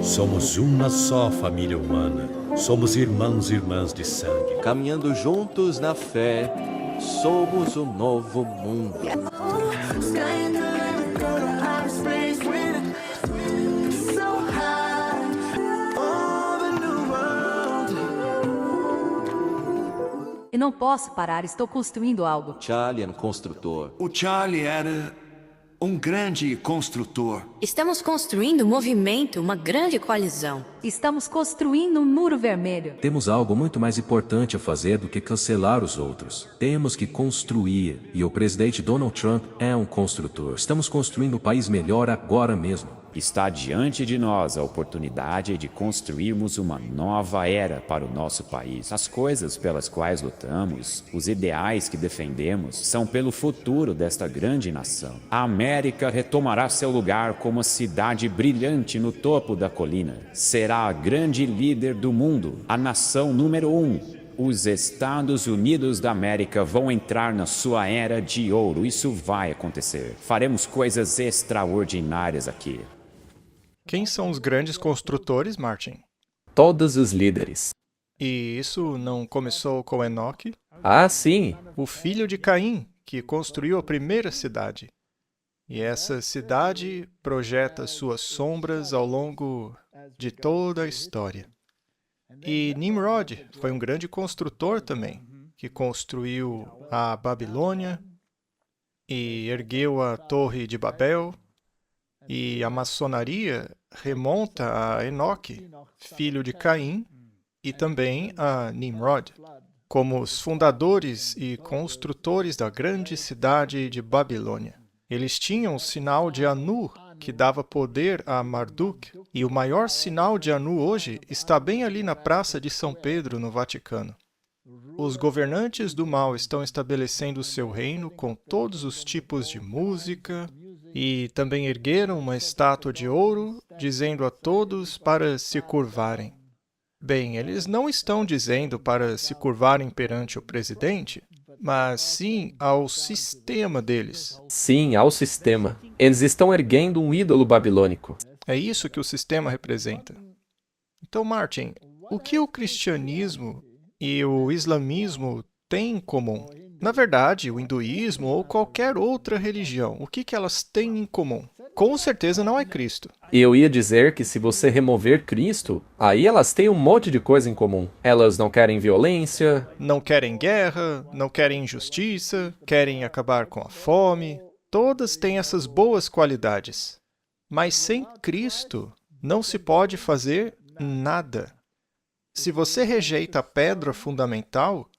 Somos uma só família humana. Somos irmãos e irmãs de sangue. Caminhando juntos na fé, somos o novo mundo. Eu não posso parar, estou construindo algo. Charlie é um construtor. O Charlie era um grande construtor. Estamos construindo um movimento, uma grande coalizão. Estamos construindo um muro vermelho. Temos algo muito mais importante a fazer do que cancelar os outros. Temos que construir. E o presidente Donald Trump é um construtor. Estamos construindo um país melhor agora mesmo. Está diante de nós a oportunidade de construirmos uma nova era para o nosso país. As coisas pelas quais lutamos, os ideais que defendemos, são pelo futuro desta grande nação. A América retomará seu lugar como a cidade brilhante no topo da colina. Será a grande líder do mundo, a nação número 1. Os Estados Unidos da América vão entrar na sua era de ouro. Isso vai acontecer. Faremos coisas extraordinárias aqui. Quem são os grandes construtores, Martin? Todos os líderes. E isso não começou com Enoque? Ah, sim. O filho de Caim, que construiu a primeira cidade. E essa cidade projeta suas sombras ao longo de toda a história. E Nimrod foi um grande construtor também, que construiu a Babilônia e ergueu a Torre de Babel. E a maçonaria remonta a Enoque, filho de Caim, e também a Nimrod, como os fundadores e construtores da grande cidade de Babilônia. Eles tinham o sinal de Anu, que dava poder a Marduk, e o maior sinal de Anu hoje está bem ali na Praça de São Pedro, no Vaticano. Os governantes do mal estão estabelecendo o seu reino com todos os tipos de música, e também ergueram uma estátua de ouro, dizendo a todos para se curvarem. Bem, eles não estão dizendo para se curvarem perante o presidente, mas sim ao sistema deles. Sim, ao sistema. Eles estão erguendo um ídolo babilônico. É isso que o sistema representa. Então, Martin, o que o cristianismo e o islamismo têm em comum? Na verdade, o hinduísmo ou qualquer outra religião, o que elas têm em comum? Com certeza não é Cristo. E eu ia dizer que se você remover Cristo, aí elas têm um monte de coisa em comum. Elas não querem violência, não querem guerra, não querem injustiça, querem acabar com a fome. Todas têm essas boas qualidades. Mas sem Cristo, não se pode fazer nada. Se você rejeita a pedra fundamental,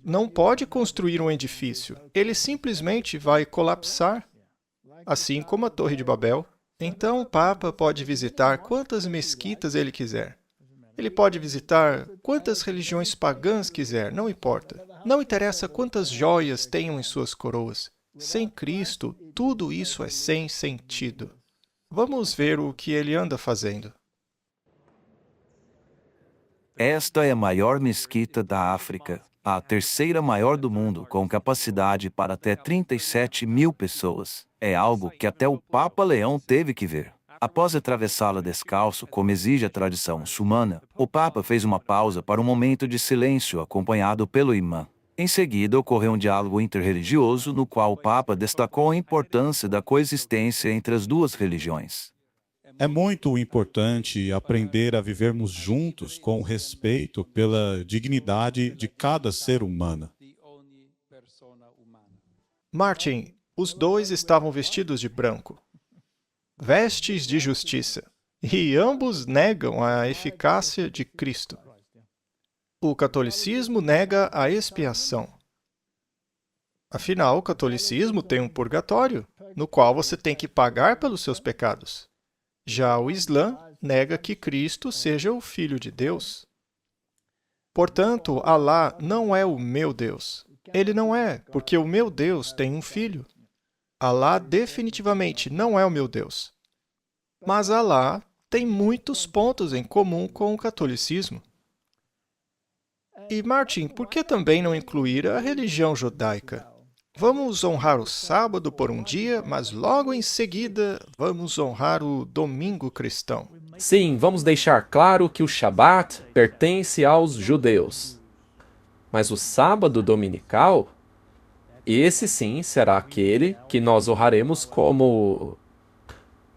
não pode construir um edifício. Ele simplesmente vai colapsar, assim como a Torre de Babel. Então, o Papa pode visitar quantas mesquitas ele quiser. Ele pode visitar quantas religiões pagãs quiser, não importa. Não interessa quantas joias tenham em suas coroas. Sem Cristo, tudo isso é sem sentido. Vamos ver o que ele anda fazendo. Esta é a maior mesquita da África, a terceira maior do mundo, com capacidade para até 37 mil pessoas. É algo que até o Papa Leão teve que ver. Após atravessá-la descalço, como exige a tradição muçulmana, o Papa fez uma pausa para um momento de silêncio acompanhado pelo imã. Em seguida, ocorreu um diálogo interreligioso no qual o Papa destacou a importância da coexistência entre as duas religiões. É muito importante aprender a vivermos juntos com respeito pela dignidade de cada ser humano. Martin, os dois estavam vestidos de branco, vestes de justiça, e ambos negam a eficácia de Cristo. O catolicismo nega a expiação. Afinal, o catolicismo tem um purgatório, no qual você tem que pagar pelos seus pecados. Já o Islã nega que Cristo seja o Filho de Deus. Portanto, Alá não é o meu Deus. Ele não é, porque o meu Deus tem um filho. Alá definitivamente não é o meu Deus. Mas Alá tem muitos pontos em comum com o catolicismo. E, Martin, por que também não incluir a religião judaica? Vamos honrar o sábado por um dia, mas logo em seguida vamos honrar o domingo cristão. Sim, vamos deixar claro que o Shabat pertence aos judeus. Mas o sábado dominical, esse sim será aquele que nós honraremos como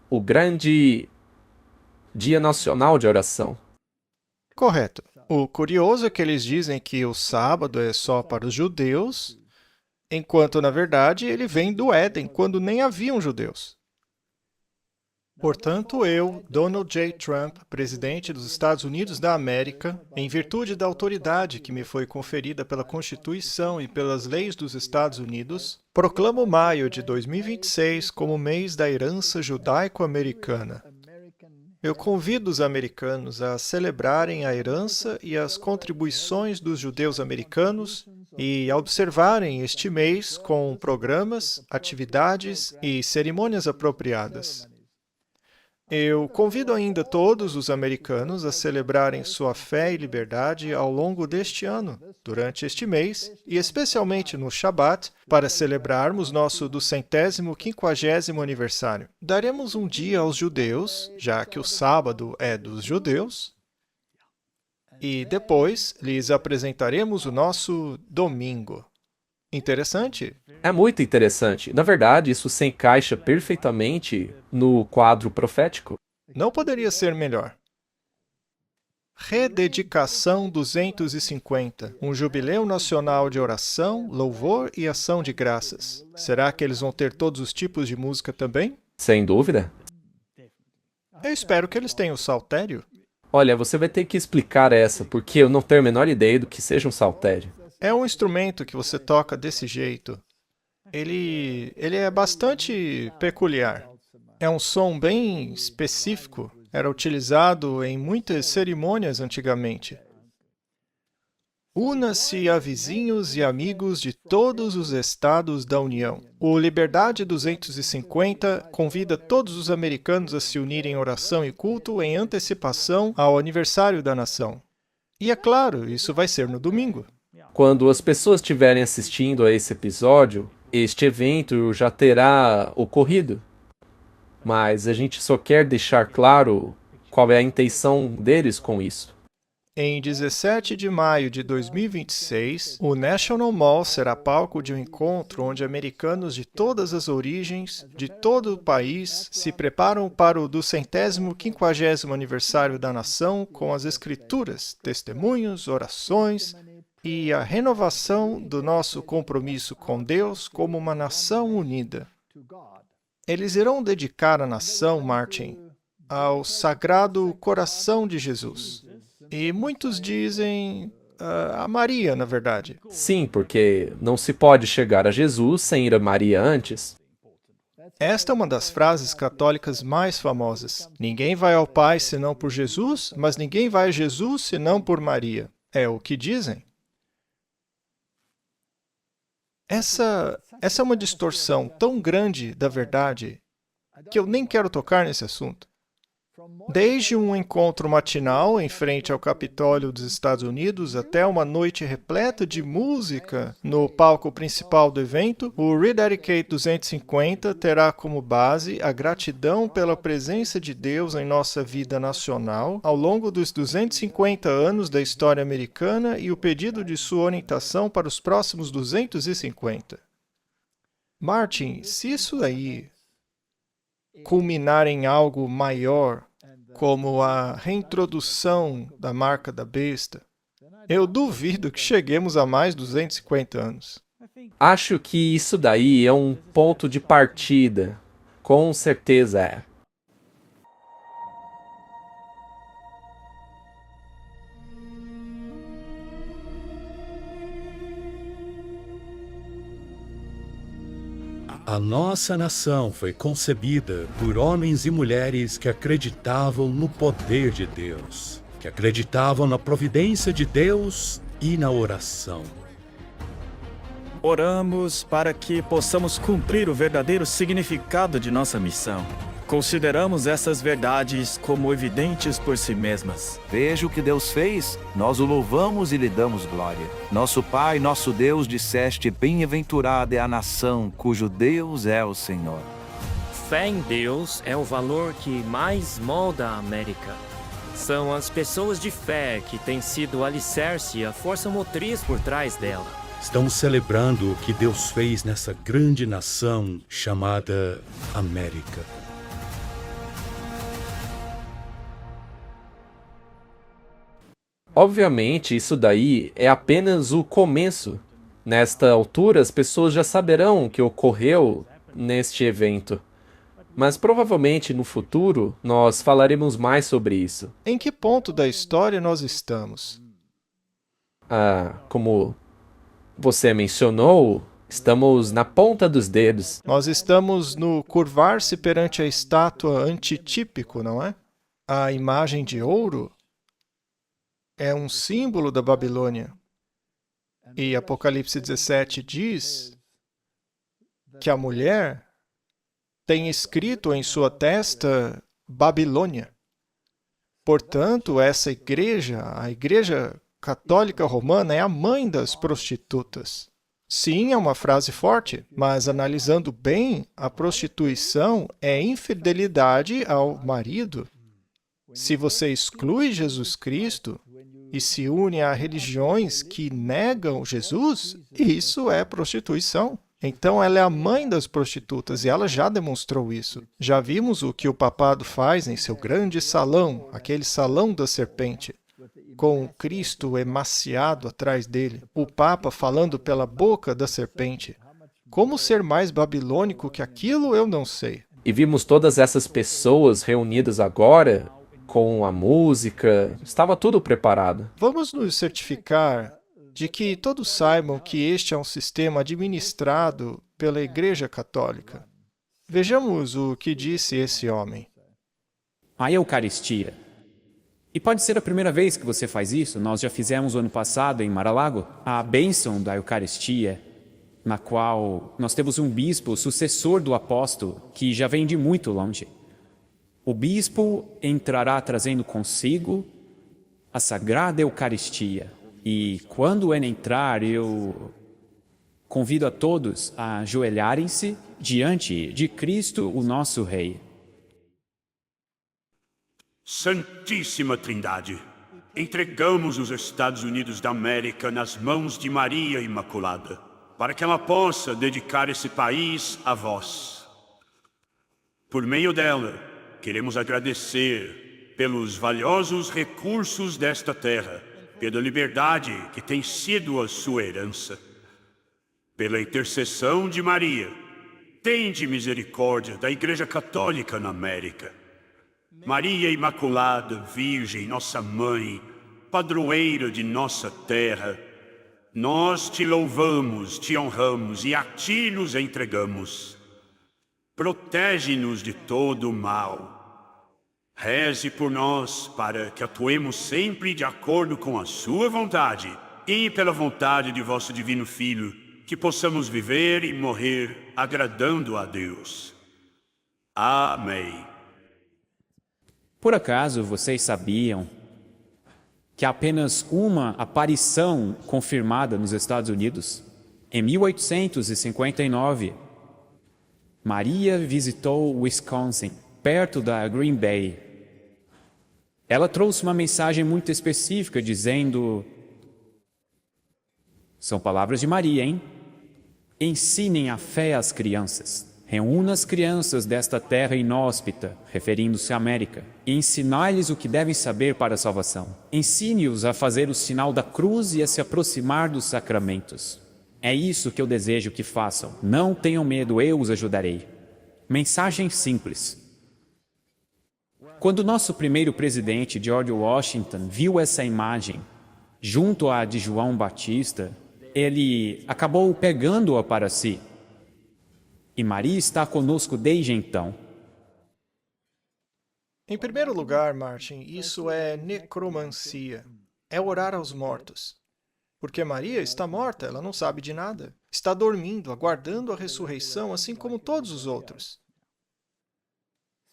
o grande Dia Nacional de Oração. Correto. O curioso é que eles dizem que o sábado é só para os judeus, enquanto, na verdade, ele vem do Éden, quando nem haviam judeus. Portanto, eu, Donald J. Trump, presidente dos Estados Unidos da América, em virtude da autoridade que me foi conferida pela Constituição e pelas leis dos Estados Unidos, proclamo maio de 2026 como mês da herança judaico-americana. Eu convido os americanos a celebrarem a herança e as contribuições dos judeus americanos e a observarem este mês com programas, atividades e cerimônias apropriadas. Eu convido ainda todos os americanos a celebrarem sua fé e liberdade ao longo deste ano, durante este mês, e especialmente no Shabat, para celebrarmos nosso 250º aniversário. Daremos um dia aos judeus, já que o sábado é dos judeus, e depois lhes apresentaremos o nosso domingo. Interessante? É muito interessante. Na verdade, isso se encaixa perfeitamente no quadro profético. Não poderia ser melhor. Rededicação 250, um jubileu nacional de oração, louvor e ação de graças. Será que eles vão ter todos os tipos de música também? Sem dúvida. Eu espero que eles tenham saltério. Olha, você vai ter que explicar essa, porque eu não tenho a menor ideia do que seja um saltério. É um instrumento que você toca desse jeito. Ele é bastante peculiar. É um som bem específico. Era utilizado em muitas cerimônias antigamente. Una-se a vizinhos e amigos de todos os estados da União. O Liberdade 250 convida todos os americanos a se unirem em oração e culto em antecipação ao aniversário da nação. E é claro, isso vai ser no domingo. Quando as pessoas estiverem assistindo a esse episódio, este evento já terá ocorrido. Mas a gente só quer deixar claro qual é a intenção deles com isso. Em 17 de maio de 2026, o National Mall será palco de um encontro onde americanos de todas as origens, de todo o país, se preparam para o 250º aniversário da nação com as escrituras, testemunhos, orações e a renovação do nosso compromisso com Deus como uma nação unida. Eles irão dedicar a nação, Martin, ao Sagrado Coração de Jesus. E muitos dizem a Maria, na verdade. Sim, porque não se pode chegar a Jesus sem ir a Maria antes. Esta é uma das frases católicas mais famosas. Ninguém vai ao Pai senão por Jesus, mas ninguém vai a Jesus senão por Maria. É o que dizem. Essa é uma distorção tão grande da verdade que eu nem quero tocar nesse assunto. Desde um encontro matinal em frente ao Capitólio dos Estados Unidos até uma noite repleta de música no palco principal do evento, o Rededicate 250 terá como base a gratidão pela presença de Deus em nossa vida nacional ao longo dos 250 anos da história americana e o pedido de sua orientação para os próximos 250. Martin, se isso aí culminar em algo maior, como a reintrodução da marca da besta, eu duvido que cheguemos a mais 250 anos. Acho que isso daí é um ponto de partida. Com certeza é. A nossa nação foi concebida por homens e mulheres que acreditavam no poder de Deus, que acreditavam na providência de Deus e na oração. Oramos para que possamos cumprir o verdadeiro significado de nossa missão. Consideramos essas verdades como evidentes por si mesmas. Veja o que Deus fez, nós o louvamos e lhe damos glória. Nosso Pai, nosso Deus, disseste, bem-aventurada é a nação cujo Deus é o Senhor. Fé em Deus é o valor que mais molda a América. São as pessoas de fé que têm sido o alicerce e a força motriz por trás dela. Estamos celebrando o que Deus fez nessa grande nação chamada América. Obviamente, isso daí é apenas o começo. Nesta altura, as pessoas já saberão o que ocorreu neste evento. Mas provavelmente no futuro, nós falaremos mais sobre isso. Em que ponto da história nós estamos? Como você mencionou, estamos na ponta dos dedos. Nós estamos no curvar-se perante a estátua antitípico, não é? A imagem de ouro é um símbolo da Babilônia. E Apocalipse 17 diz que a mulher tem escrito em sua testa Babilônia. Portanto, essa igreja, a Igreja Católica Romana, é a mãe das prostitutas. Sim, é uma frase forte, mas analisando bem, a prostituição é infidelidade ao marido. Se você exclui Jesus Cristo e se une a religiões que negam Jesus, isso é prostituição. Então, ela é a mãe das prostitutas e ela já demonstrou isso. Já vimos o que o papado faz em seu grande salão, aquele salão da serpente, com Cristo emaciado atrás dele, o Papa falando pela boca da serpente. Como ser mais babilônico que aquilo, eu não sei. E vimos todas essas pessoas reunidas agora, com a música, estava tudo preparado. Vamos nos certificar de que todos saibam que este é um sistema administrado pela Igreja Católica. Vejamos o que disse esse homem. A Eucaristia. E pode ser a primeira vez que você faz isso, nós já fizemos o ano passado em Mar-a-Lago, a bênção da Eucaristia, na qual nós temos um bispo, o sucessor do apóstolo, que já vem de muito longe. O bispo entrará trazendo consigo a Sagrada Eucaristia. E quando ele entrar, eu convido a todos a ajoelharem-se diante de Cristo, o nosso Rei. Santíssima Trindade, entregamos os Estados Unidos da América nas mãos de Maria Imaculada, para que ela possa dedicar esse país a vós. Por meio dela, queremos agradecer pelos valiosos recursos desta terra, pela liberdade que tem sido a sua herança. Pela intercessão de Maria, tende misericórdia da Igreja Católica na América. Maria Imaculada, Virgem, nossa Mãe, padroeira de nossa terra, nós te louvamos, te honramos e a ti nos entregamos. Protege-nos de todo o mal. Reze por nós para que atuemos sempre de acordo com a sua vontade e pela vontade de vosso divino Filho, que possamos viver e morrer agradando a Deus. Amém. Por acaso vocês sabiam que há apenas uma aparição confirmada nos Estados Unidos? Em 1859, Maria visitou Wisconsin, perto da Green Bay. Ela trouxe uma mensagem muito específica dizendo... São palavras de Maria, hein? Ensinem a fé às crianças. Reúna as crianças desta terra inóspita, referindo-se à América, e ensinai-lhes o que devem saber para a salvação. Ensine-os a fazer o sinal da cruz e a se aproximar dos sacramentos. É isso que eu desejo que façam. Não tenham medo, eu os ajudarei. Mensagem simples. Quando nosso primeiro presidente, George Washington, viu essa imagem, junto à de João Batista, ele acabou pegando-a para si. E Maria está conosco desde então. Em primeiro lugar, Martin, isso é necromancia. É orar aos mortos. Porque Maria está morta, ela não sabe de nada. Está dormindo, aguardando a ressurreição, assim como todos os outros.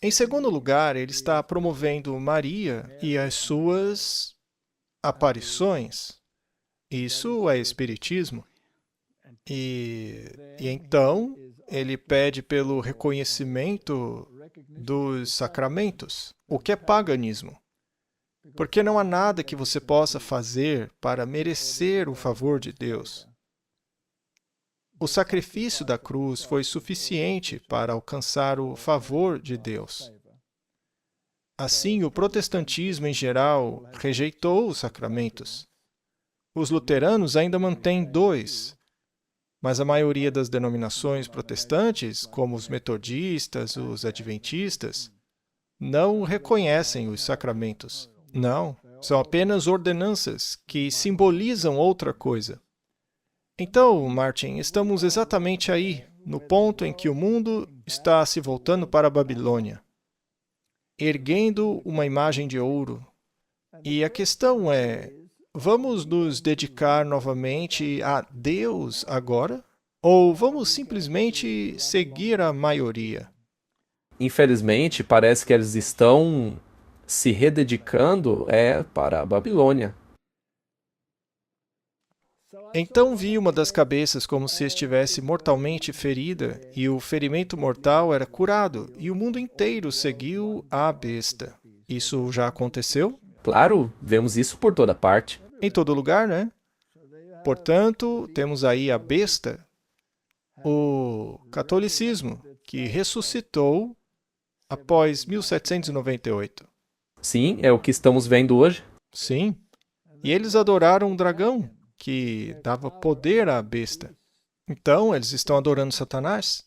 Em segundo lugar, ele está promovendo Maria e as suas aparições. Isso é espiritismo. E então, ele pede pelo reconhecimento dos sacramentos, o que é paganismo. Porque não há nada que você possa fazer para merecer o favor de Deus. O sacrifício da cruz foi suficiente para alcançar o favor de Deus. Assim, o protestantismo em geral rejeitou os sacramentos. Os luteranos ainda mantêm 2, mas a maioria das denominações protestantes, como os metodistas, os adventistas, não reconhecem os sacramentos. Não, são apenas ordenanças que simbolizam outra coisa. Então, Martin, estamos exatamente aí, no ponto em que o mundo está se voltando para a Babilônia, erguendo uma imagem de ouro. E a questão é, vamos nos dedicar novamente a Deus agora? Ou vamos simplesmente seguir a maioria? Infelizmente, parece que eles estão se rededicando para a Babilônia. Então vi uma das cabeças como se estivesse mortalmente ferida, e o ferimento mortal era curado, e o mundo inteiro seguiu a besta. Isso já aconteceu? Claro, vemos isso por toda parte. Em todo lugar, né? Portanto, temos aí a besta, o catolicismo, que ressuscitou após 1798. Sim, é o que estamos vendo hoje. Sim. E eles adoraram um dragão, que dava poder à besta. Então, eles estão adorando Satanás.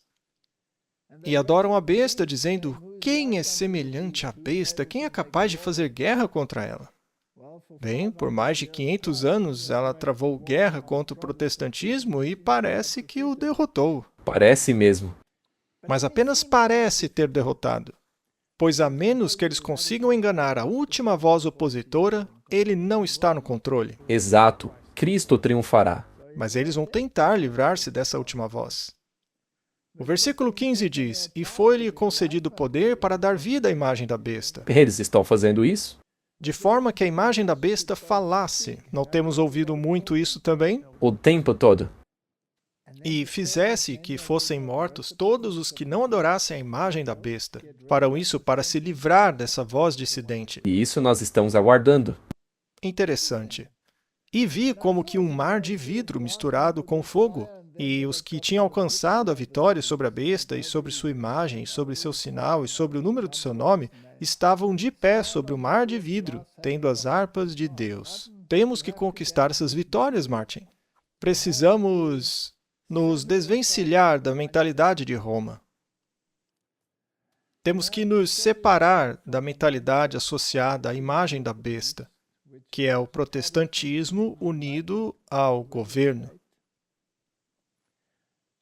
E adoram a besta, dizendo, quem é semelhante à besta? Quem é capaz de fazer guerra contra ela? Bem, por mais de 500 anos, ela travou guerra contra o protestantismo e parece que o derrotou. Parece mesmo. Mas apenas parece ter derrotado. Pois a menos que eles consigam enganar a última voz opositora, ele não está no controle. Exato. Cristo triunfará. Mas eles vão tentar livrar-se dessa última voz. O versículo 15 diz, e foi-lhe concedido poder para dar vida à imagem da besta. Eles estão fazendo isso? De forma que a imagem da besta falasse. Não temos ouvido muito isso também? O tempo todo. E fizesse que fossem mortos todos os que não adorassem a imagem da besta. Farão isso para se livrar dessa voz dissidente. E isso nós estamos aguardando. Interessante. E vi como que um mar de vidro misturado com fogo. E os que tinham alcançado a vitória sobre a besta, e sobre sua imagem, e sobre seu sinal, e sobre o número do seu nome, estavam de pé sobre o mar de vidro, tendo as harpas de Deus. Temos que conquistar essas vitórias, Martin. Precisamos nos desvencilhar da mentalidade de Roma. Temos que nos separar da mentalidade associada à imagem da besta, que é o protestantismo unido ao governo.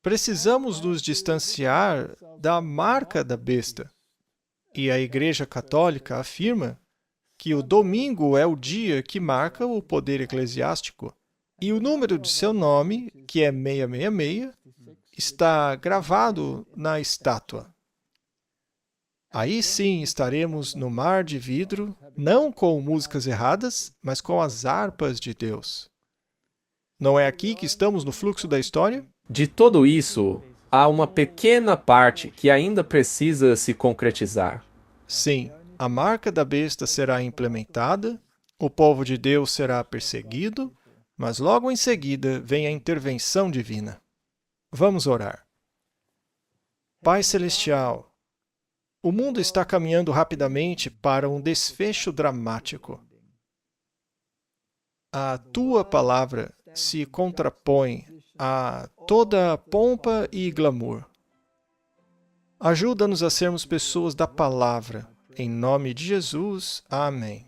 Precisamos nos distanciar da marca da besta. E a Igreja Católica afirma que o domingo é o dia que marca o poder eclesiástico. E o número de seu nome, que é 666, está gravado na estátua. Aí sim estaremos no mar de vidro, não com músicas erradas, mas com as harpas de Deus. Não é aqui que estamos no fluxo da história? De tudo isso, há uma pequena parte que ainda precisa se concretizar. Sim, a marca da besta será implementada, o povo de Deus será perseguido, mas logo em seguida vem a intervenção divina. Vamos orar. Pai Celestial, o mundo está caminhando rapidamente para um desfecho dramático. A Tua palavra se contrapõe a toda pompa e glamour. Ajuda-nos a sermos pessoas da palavra. Em nome de Jesus. Amém.